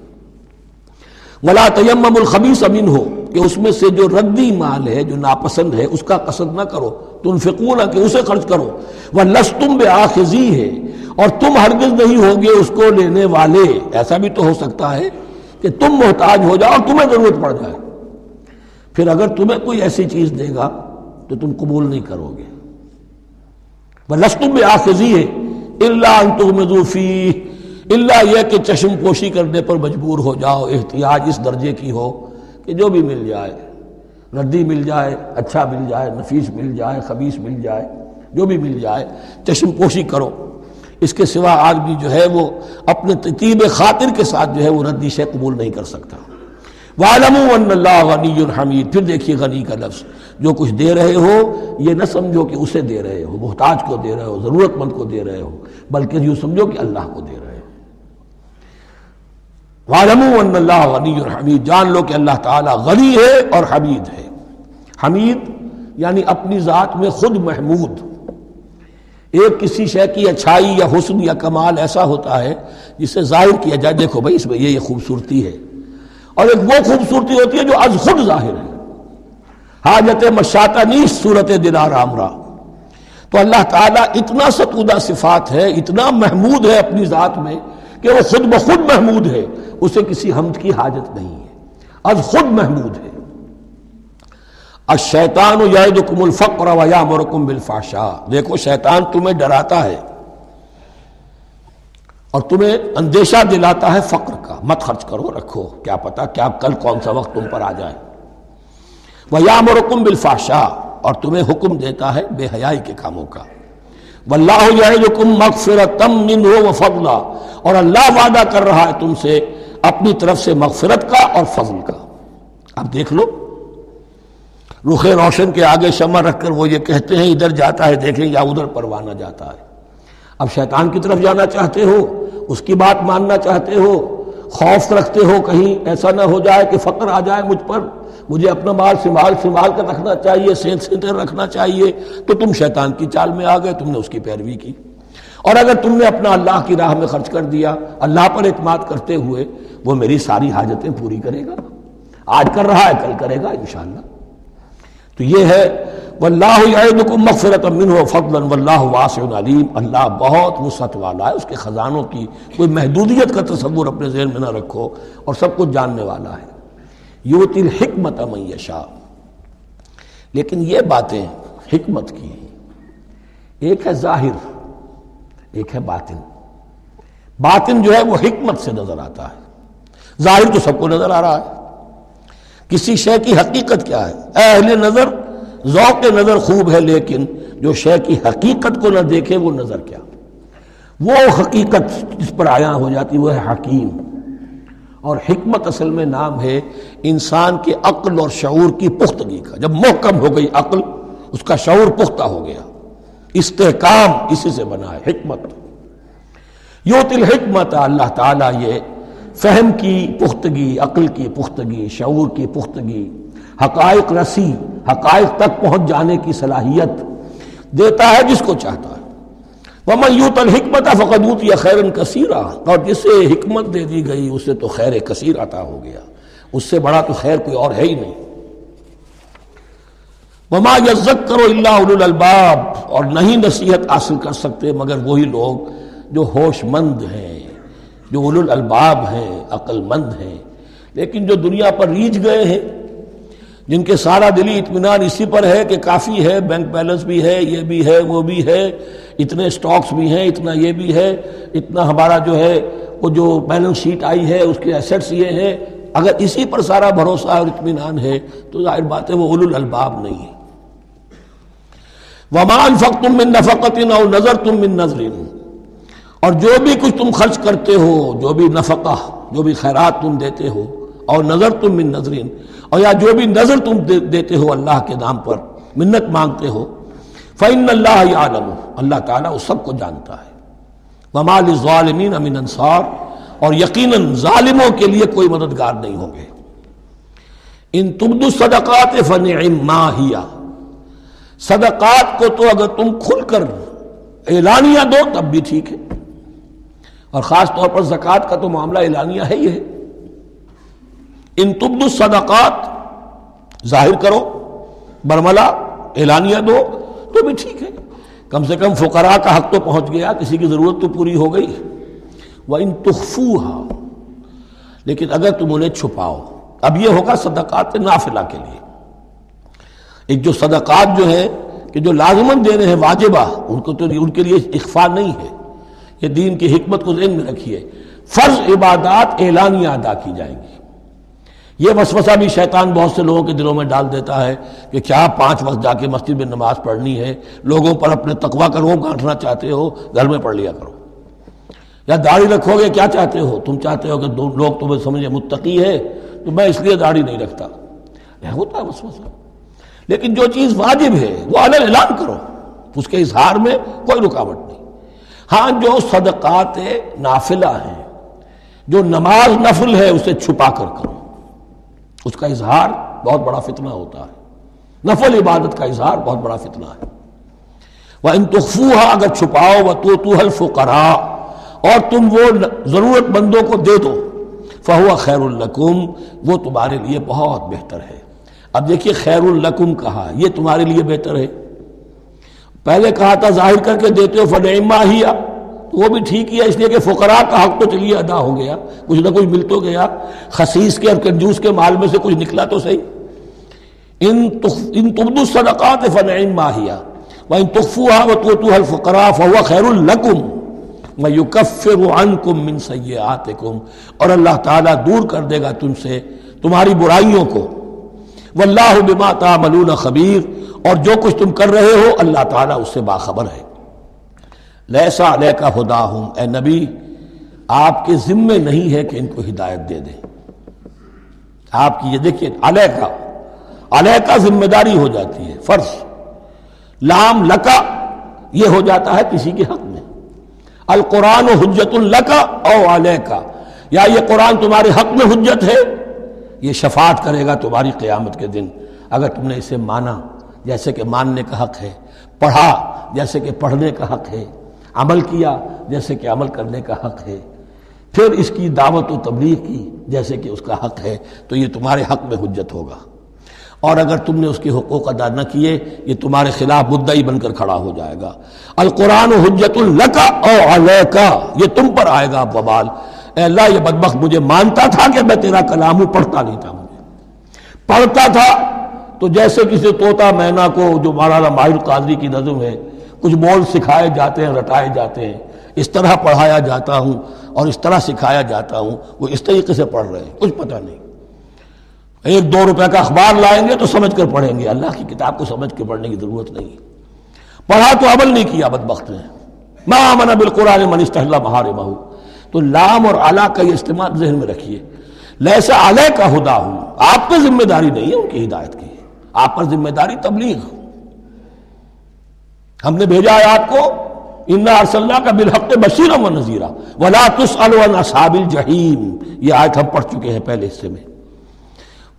[SPEAKER 2] ولا تیمموا الخبیث منہ، کہ اس میں سے جو ردی مال ہے، جو ناپسند ہے، اس کا قصد نہ کرو، تنفقون کہ اسے خرچ کرو، ولستم بآخذیہ، اور تم ہرگز نہیں ہوگے اس کو لینے والے۔ ایسا بھی تو ہو سکتا ہے کہ تم محتاج ہو جاؤ اور تمہیں ضرورت پڑ جائے، پھر اگر تمہیں کوئی ایسی چیز دے گا تو تم قبول نہیں کرو گے۔ وَلَسْتُمْ بِآخِذِيهِ إِلَّا أَن تُغْمِضُوا فِيهِ، الا یہ کہ چشم پوشی کرنے پر مجبور ہو جاؤ، احتیاج اس درجے کی ہو کہ جو بھی مل جائے، ردی مل جائے، اچھا مل جائے، نفیس مل جائے، خبیث مل جائے، جو بھی مل جائے چشم پوشی کرو۔ اس کے سوا آدمی جو ہے وہ اپنے طیب خاطر کے ساتھ جو ہے وہ ردی شے قبول نہیں کر سکتا۔ وَاعْلَمُوا أَنَّ اللَّهَ غَنِيٌّ حَمِيدٌ، پھر دیکھیے غنی کا لفظ، جو کچھ دے رہے ہو یہ نہ سمجھو کہ اسے دے رہے ہو، محتاج کو دے رہے ہو، ضرورت مند کو دے رہے ہو، بلکہ یوں سمجھو کہ اللہ کو دے رہے ہو۔ وَاعْلَمُوا أَنَّ اللَّهَ غَنِيٌّ حَمِيدٌ، جان لو کہ اللہ تعالیٰ غنی ہے اور حمید ہے۔ حمید یعنی اپنی ذات میں خود محمود۔ ایک کسی شے کی اچھائی یا حسن یا کمال ایسا ہوتا ہے جسے ظاہر کیا جائے، دیکھو بھائی اس میں یہ خوبصورتی ہے، اور ایک وہ خوبصورتی ہوتی ہے جو از خود ظاہر ہے۔ حاجت مشاطہ نیست صورت دل آرام را، تو اللہ تعالیٰ اتنا ستودہ صفات ہے، اتنا محمود ہے اپنی ذات میں کہ وہ خود بخود محمود ہے، اسے کسی حمد کی حاجت نہیں ہے، از خود محمود ہے۔ الشیطان یعدکم الفقر ویامرکم بالفحشاء، دیکھو شیطان تمہیں ڈراتا ہے اور تمہیں اندیشہ دلاتا ہے فقر کا، مت خرچ کرو، رکھو، کیا پتا کیا کل کون سا وقت تم پر آ جائے۔ وَيَأْمُرُكُمْ بِالْفَحْشَاءِ، اور تمہیں حکم دیتا ہے بے حیائی کے کاموں کا۔ وَاللَّهُ يَعِدُكُمْ مَغْفِرَةً مِّنْهُ وَفَضْلًا، اور اللہ وعدہ کر رہا ہے تم سے اپنی طرف سے مغفرت کا اور فضل کا۔ اب دیکھ لو، رخ روشن کے آگے شمع رکھ کر وہ یہ کہتے ہیں ادھر جاتا ہے دیکھیں یا ادھر پروانہ جاتا ہے۔ اب شیطان کی طرف جانا چاہتے ہو، اس کی بات ماننا چاہتے ہو، خوف رکھتے ہو کہیں ایسا نہ ہو جائے کہ فقر آ جائے مجھ پر، مجھے اپنا مال سنبھال کر رکھنا چاہیے، سینت رکھنا چاہیے، تو تم شیطان کی چال میں آ گئے، تم نے اس کی پیروی کی۔ اور اگر تم نے اپنا اللہ کی راہ میں خرچ کر دیا، اللہ پر اعتماد کرتے ہوئے، وہ میری ساری حاجتیں پوری کرے گا، آج کر رہا ہے کل کرے گا انشاءاللہ۔ تو یہ ہے واللہ یعدکم مغفرۃ منہ وفضلا واللہ واسع علیم، اللہ بہت وسعت والا ہے، اس کے خزانوں کی کوئی محدودیت کا تصور اپنے ذہن میں نہ رکھو، اور سب کچھ جاننے والا ہے۔ یؤتی الحکمۃ من یشاء، لیکن یہ باتیں حکمت کی ہیں، ایک ہے ظاہر ایک ہے باطن۔ باطن جو ہے وہ حکمت سے نظر آتا ہے، ظاہر تو سب کو نظر آ رہا ہے۔ کسی شے کی حقیقت کیا ہے، اہل نظر ذوق نظر خوب ہے، لیکن جو شے کی حقیقت کو نہ دیکھے وہ نظر کیا، وہ حقیقت جس پر عیاں ہو جاتی وہ ہے حکیم۔ اور حکمت اصل میں نام ہے انسان کے عقل اور شعور کی پختگی کا۔ جب محکم ہو گئی عقل، اس کا شعور پختہ ہو گیا، استحکام اسی سے بنا ہے حکمت۔ یؤتی الحکمت، اللہ تعالیٰ یہ فہم کی پختگی، عقل کی پختگی، شعور کی پختگی، حقائق رسی، حقائق تک پہنچ جانے کی صلاحیت دیتا ہے جس کو چاہتا ہے۔ وَمَن یُؤْتَ الْحِکْمَةَ فَقَدْ أُوتِیَ خَیْرًا کَثِیرًا، اور جسے حکمت دے دی گئی اسے تو خیر کثیر عطا ہو گیا، اس سے بڑا تو خیر کوئی اور ہے ہی نہیں۔ وَمَا يَذَّكَّرُ إِلَّا أُولُو الْأَلْبَابِ، اور نہیں نصیحت حاصل کر سکتے مگر وہی لوگ جو ہوش مند ہیں، جو اولو الالباب ہیں، عقل مند ہیں۔ لیکن جو دنیا پر ریجھ گئے ہیں، جن کے سارا دلی اطمینان اسی پر ہے کہ کافی ہے، بینک بیلنس بھی ہے، یہ بھی ہے، وہ بھی ہے، اتنے سٹاکس بھی ہیں، اتنا یہ بھی ہے، اتنا ہمارا جو ہے وہ جو بیلنس شیٹ آئی ہے اس کے ایسٹس یہ ہیں، اگر اسی پر سارا بھروسہ اور اطمینان ہے تو ظاہر بات ہے وہ اولو الالباب نہیں ہے۔ وَمَا أَنفَقْتُم مِّن نَفَقَةٍ أَوْ نَذَرْتُم مِّن نَذْرٍ، اور جو بھی کچھ تم خرچ کرتے ہو، جو بھی نفقہ، جو بھی خیرات تم دیتے ہو، اور نظر تم من نظرین، اور یا جو بھی نظر تم دیتے ہو اللہ کے نام پر، منت مانگتے ہو، فإن اللہ یعلم، اللہ تعالیٰ اس سب کو جانتا ہے۔ وما للظالمین من انصار، اور یقیناً ظالموں کے لیے کوئی مددگار نہیں ہوں گے۔ ان تبدوا الصدقات فنعما ہی، صدقات کو تو اگر تم کھل کر اعلانیہ دو تب بھی ٹھیک ہے، اور خاص طور پر زکوٰۃ کا تو معاملہ اعلانیہ ہے ہی ہے۔ ان تبدوا الصدقات، ظاہر کرو، برملا اعلانیہ دو تو بھی ٹھیک ہے، کم سے کم فقراء کا حق تو پہنچ گیا، کسی کی ضرورت تو پوری ہو گئی۔ وَإِن تُخْفُوهَا، لیکن اگر تم انہیں چھپاؤ، اب یہ ہوگا صدقات نافلہ کے لیے۔ ایک جو صدقات جو ہے کہ جو لازماً دینے ہیں واجبہ، ان کے لیے اخفاء نہیں ہے، یہ دین کی حکمت کو ذہن میں رکھیے۔ فرض عبادات اعلانیہ ادا کی جائیں گی۔ یہ وسوسہ بھی شیطان بہت سے لوگوں کے دلوں میں ڈال دیتا ہے کہ کیا 5 وقت جا کے مسجد میں نماز پڑھنی ہے، لوگوں پر اپنے تقویٰ کا روب گانٹنا چاہتے ہو، گھر میں پڑھ لیا کرو۔ یا داڑھی رکھو گے، کیا چاہتے ہو؟ تم چاہتے ہو کہ لوگ تمہیں سمجھے متقی ہے تو میں اس لیے داڑھی نہیں رکھتا، یہ ہوتا ہے وسوسہ۔ لیکن جو چیز واجب ہے وہ علن اعلان کرو، اس کے اظہار میں کوئی رکاوٹ نہیں۔ ہاں جو صدقات نافلہ ہیں، جو نماز نفل ہے، اسے چھپا کر کرو، اس کا اظہار بہت بڑا فتنہ ہوتا ہے، نفل عبادت کا اظہار بہت بڑا فتنہ ہے۔ وَإِن تُخْفُوهَا، اگر چھپاؤ، وَتُؤْتُوهَا الْفُقَرَاءَ، اور تم وہ ضرورت مندوں کو دے دو، فَهُوَ خَيْرٌ لَكُمْ، وہ تمہارے لیے بہت بہتر ہے۔ اب دیکھیے خیر لکم کہا، یہ تمہارے لیے بہتر ہے۔ پہلے کہا تھا ظاہر کر کے دیتے ہو فنعما ہی، تو وہ بھی ٹھیک ہی ہے، اس لیے کہ فقراء کا حق تو چلیے ادا ہو گیا، کچھ نہ کچھ مل تو گیا، خسیس کے اور کنجوس کے مال میں سے کچھ نکلا تو صحیح۔ ان تبدوا الصدقات فنعما ہی وان تخفوها وتؤتوها الفقراء فهو خیر لکم ویکفر عنکم من سیئاتکم، اور اللہ تعالیٰ دور کر دے گا تم سے تمہاری برائیوں کو۔ واللہ بما تعملون خبیر، اور جو کچھ تم کر رہے ہو اللہ تعالیٰ اس سے باخبر ہے۔ لیس علیک ھداھم، اے نبی آپ کے ذمے نہیں ہے کہ ان کو ہدایت دے دیں۔ آپ کی یہ دیکھیے علیکا ذمہ داری ہو جاتی ہے، فرض۔ لام لکا یہ ہو جاتا ہے کسی کے حق میں۔ القرآن حجت لکا او علیکا، یا یہ قرآن تمہارے حق میں حجت ہے، یہ شفاعت کرے گا تمہاری قیامت کے دن اگر تم نے اسے مانا جیسے کہ ماننے کا حق ہے، پڑھا جیسے کہ پڑھنے کا حق ہے، عمل کیا جیسے کہ عمل کرنے کا حق ہے، پھر اس کی دعوت و تبلیغ کی جیسے کہ اس کا حق ہے، تو یہ تمہارے حق میں حجت ہوگا۔ اور اگر تم نے اس کے حقوق ادا نہ کیے، یہ تمہارے خلاف مدعی بن کر کھڑا ہو جائے گا۔ القرآن حجت لکا او علیکا، یہ تم پر آئے گا وبال۔ اے اللہ یہ بدبخت مجھے مانتا تھا کہ میں تیرا کلام ہوں، پڑھتا نہیں تھا، مجھے پڑھتا تھا تو جیسے کسی طوطا مینا کو، جو مولانا ماہر قاضی کی نظم ہے، کچھ بول سکھائے جاتے ہیں، رٹائے جاتے ہیں، اس طرح پڑھایا جاتا ہوں اور اس طرح سکھایا جاتا ہوں، وہ اس طریقے سے پڑھ رہے ہیں، کچھ پتہ نہیں۔ 1-2 روپے کا اخبار لائیں گے تو سمجھ کر پڑھیں گے، اللہ کی کتاب کو سمجھ کے پڑھنے کی ضرورت نہیں۔ پڑھا تو عمل نہیں کیا بدبخت نے۔ ما آمن بالقرآن من استحل محارمہ، تو لام اور علا کا یہ استعمال ذہن میں رکھیے۔ لیسا علیک ھداھم، آپ پہ ذمہ داری نہیں ہے ان کی ہدایت کی، آپ پر ذمہ داری تبلیغ۔ ہم نے بھیجا ہے آپ کو، انا ارسلناک بالحق بشیرا ونذیرا ولا تسأل عن اصحاب الجحیم، یہ آیت ہم پڑھ چکے ہیں پہلے حصے میں۔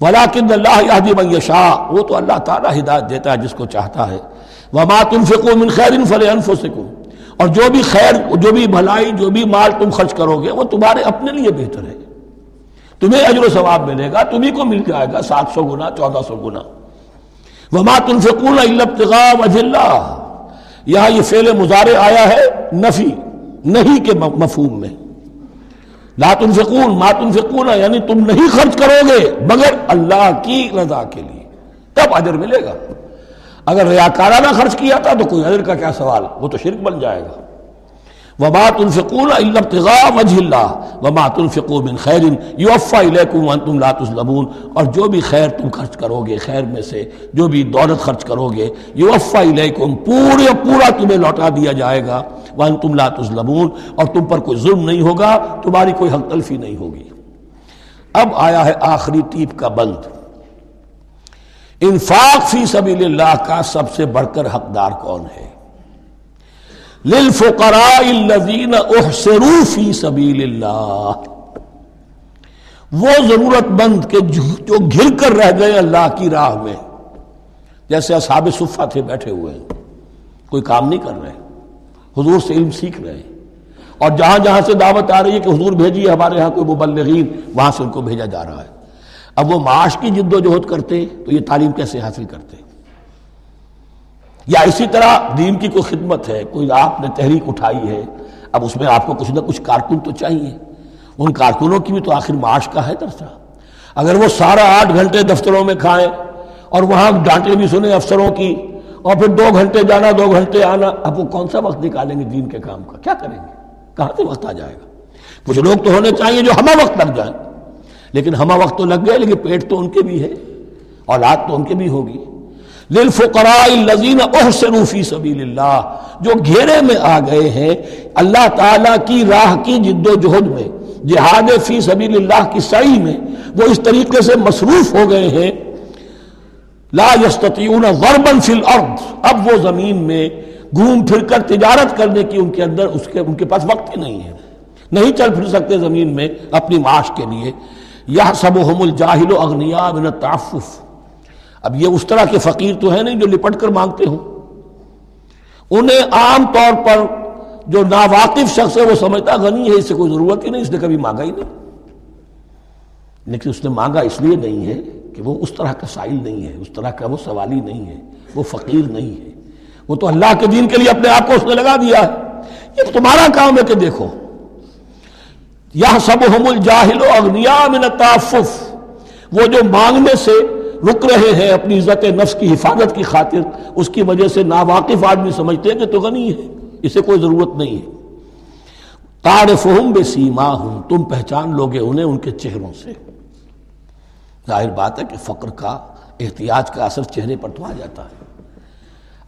[SPEAKER 2] ولکن اللہ یہدی من یشاء، وہ تو اللہ تعالیٰ ہدایت دیتا ہے جس کو چاہتا ہے۔ وما تنفقوا من خیر فلانفسکم، اور جو بھی خیر، جو بھی بھلائی، جو بھی مال تم خرچ کرو گے وہ تمہارے اپنے لیے بہتر ہے، تمہیں اجر و ثواب ملے گا، تمہیں کو مل جائے گا 700 گنا 1400 گنا۔ وما تنفقون الا ابتغاء وجہ اللہ، یہاں یہ فعل مضارع آیا ہے نفی نہیں کے مفہوم میں۔ لا تنفقون، ما تنفقون یعنی تم نہیں خرچ کرو گے مگر اللہ کی رضا کے لیے، تب اجر ملے گا۔ اگر ریاکارانہ خرچ کیا تھا تو کوئی اجر کا کیا سوال، وہ تو شرک بن جائے گا۔ وما تنفقون الا ابتغاء وجہ اللہ وما تنفقوا من خیر یوفی الیکم وانتم لا تظلمون، اور جو بھی خیر تم خرچ کرو گے، خیر میں سے جو بھی دولت خرچ کرو گے، یوفی الیکم، پورا تمہیں لوٹا دیا جائے گا، وانتم لا تظلمون، اور تم پر کوئی ظلم نہیں ہوگا، تمہاری کوئی حق تلفی نہیں ہوگی۔ اب آیا ہے آخری ٹیپ کا بند۔ انفاق فی سبیل اللہ کا سب سے بڑھ کر حقدار کون ہے؟ للفقراء الذین احصروا فی سبیل اللہ، وہ ضرورت مند کے جو گھر کر رہ گئے اللہ کی راہ میں، جیسے اصحاب صفہ تھے، بیٹھے ہوئے ہیں، کوئی کام نہیں کر رہے، حضور سے علم سیکھ رہے ہیں، اور جہاں جہاں سے دعوت آ رہی ہے کہ حضور بھیجیے ہمارے ہاں کوئی مبلغین، وہاں سے ان کو بھیجا جا رہا ہے۔ اب وہ معاش کی جد و جہد کرتے تو یہ تعلیم کیسے حاصل کرتے؟ یا اسی طرح دین کی کوئی خدمت ہے، کوئی آپ نے تحریک اٹھائی ہے، اب اس میں آپ کو کچھ نہ کچھ کارکن تو چاہیے، ان کارکنوں کی بھی تو آخر معاش کا ہے درجہ۔ اگر وہ سارا 8 گھنٹے دفتروں میں کھائیں اور وہاں ڈانٹیں بھی سنیں افسروں کی، اور پھر 2 گھنٹے جانا 2 گھنٹے آنا، اب وہ کون سا وقت نکالیں گے دین کے کام کا؟ کیا کریں گے؟ کہاں سے وقت آ جائے گا؟ کچھ لوگ تو ہونے چاہیے جو ہمہ وقت لگ جائیں، لیکن ہمہ وقت تو لگ گئے، لیکن پیٹ تو ان کے بھی ہے، اولاد تو ان کے بھی ہوگی۔ للفقراء الذین احصروا فی سبیل اللہ، جو گھیرے میں آ گئے ہیں اللہ تعالیٰ کی راہ کی جد و جہد میں، جہاد فی سبیل اللہ کی سعی میں، وہ اس طریقے سے مصروف ہو گئے ہیں، لا یستطیعون ضربا فی الارض، اب وہ زمین میں گھوم پھر کر تجارت کرنے کی ان کے اندر ان کے پاس وقت ہی نہیں ہے، نہیں چل پھر سکتے زمین میں اپنی معاش کے لیے۔ یحسبهم الجاہل اغنیاء من التعفف، اب یہ اس طرح کے فقیر تو ہیں نہیں جو لپٹ کر مانگتے ہوں، انہیں عام طور پر جو ناواقف شخص ہے وہ سمجھتا غنی ہے، اس سے کوئی ضرورت ہی نہیں، اس نے کبھی مانگا ہی نہیں، لیکن اس نے مانگا اس لیے نہیں ہے کہ وہ اس طرح کا سائل نہیں ہے، اس طرح کا وہ سوالی نہیں ہے، وہ فقیر نہیں ہے، وہ تو اللہ کے دین کے لیے اپنے آپ کو اس نے لگا دیا ہے۔ یہ تمہارا کام ہے کہ دیکھو، یحسبهم الجاہل اغنیاء من التعفف، وہ جو مانگنے سے رک رہے ہیں اپنی عزت نفس کی حفاظت کی خاطر، اس کی وجہ سے ناواقف آدمی سمجھتے ہیں کہ تو غنی ہے، اسے کوئی ضرورت نہیں ہے۔ تعرفهم بسیماہم، تم پہچان لوگے انہیں ان کے چہروں سے۔ ظاہر بات ہے کہ فقر کا، احتیاج کا اثر چہرے پر تو آ جاتا ہے۔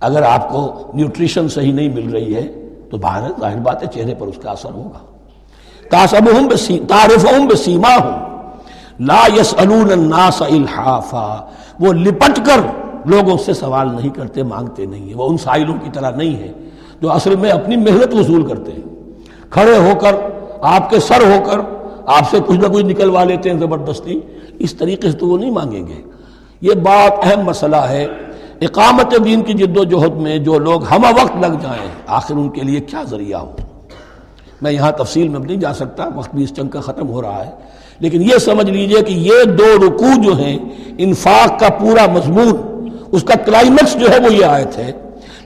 [SPEAKER 2] اگر آپ کو نیوٹریشن صحیح نہیں مل رہی ہے تو باہر ظاہر بات ہے چہرے پر اس کا اثر ہوگا۔ تعرفهم بسیماہم لا يسألون الناس الحافا، وہ لپٹ کر لوگوں سے سوال نہیں کرتے، مانگتے نہیں ہیں، وہ ان سائلوں کی طرح نہیں ہے جو اصل میں اپنی محنت وصول کرتے ہیں، کھڑے ہو کر آپ کے سر ہو کر آپ سے کچھ نہ کچھ نکلوا لیتے ہیں زبردستی، اس طریقے سے تو وہ نہیں مانگیں گے۔ یہ بات اہم مسئلہ ہے۔ اقامت دین کی جد و جہد میں جو لوگ ہمہ وقت لگ جائیں، آخر ان کے لیے کیا ذریعہ ہو؟ میں یہاں تفصیل میں نہیں جا سکتا، وقت بھی اس چنگ کا ختم ہو رہا ہے، لیکن یہ سمجھ لیجئے کہ یہ 2 رکوع جو ہیں، انفاق کا پورا مضمون، اس کا کلائمیکس جو ہے وہ یہ آیت ہے،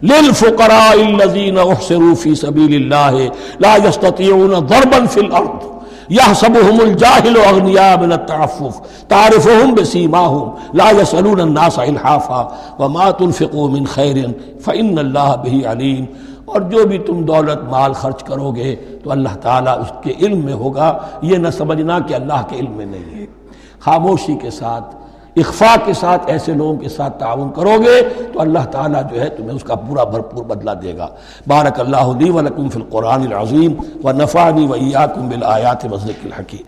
[SPEAKER 2] للفقراء الذین احصروا فی سبیل اللہ لا یستطیعون ضربا فی الارض یحسبهم الجاہل اغنیاء من التعفف تعرفهم بسیماہم لا یسألون الناس الحافا وما تنفقوا من خیر فإن اللہ بہ علیم۔ اور جو بھی تم دولت مال خرچ کرو گے تو اللہ تعالیٰ اس کے علم میں ہوگا، یہ نہ سمجھنا کہ اللہ کے علم میں نہیں ہے۔ خاموشی کے ساتھ، اخفاء کے ساتھ ایسے لوگوں کے ساتھ تعاون کرو گے تو اللہ تعالیٰ جو ہے تمہیں اس کا پورا بھرپور بدلہ دے گا۔ بارک اللہ لی و لکم فی القرآن العظیم و نفعنی و ایاکم بالآیات والذکر الحکیم۔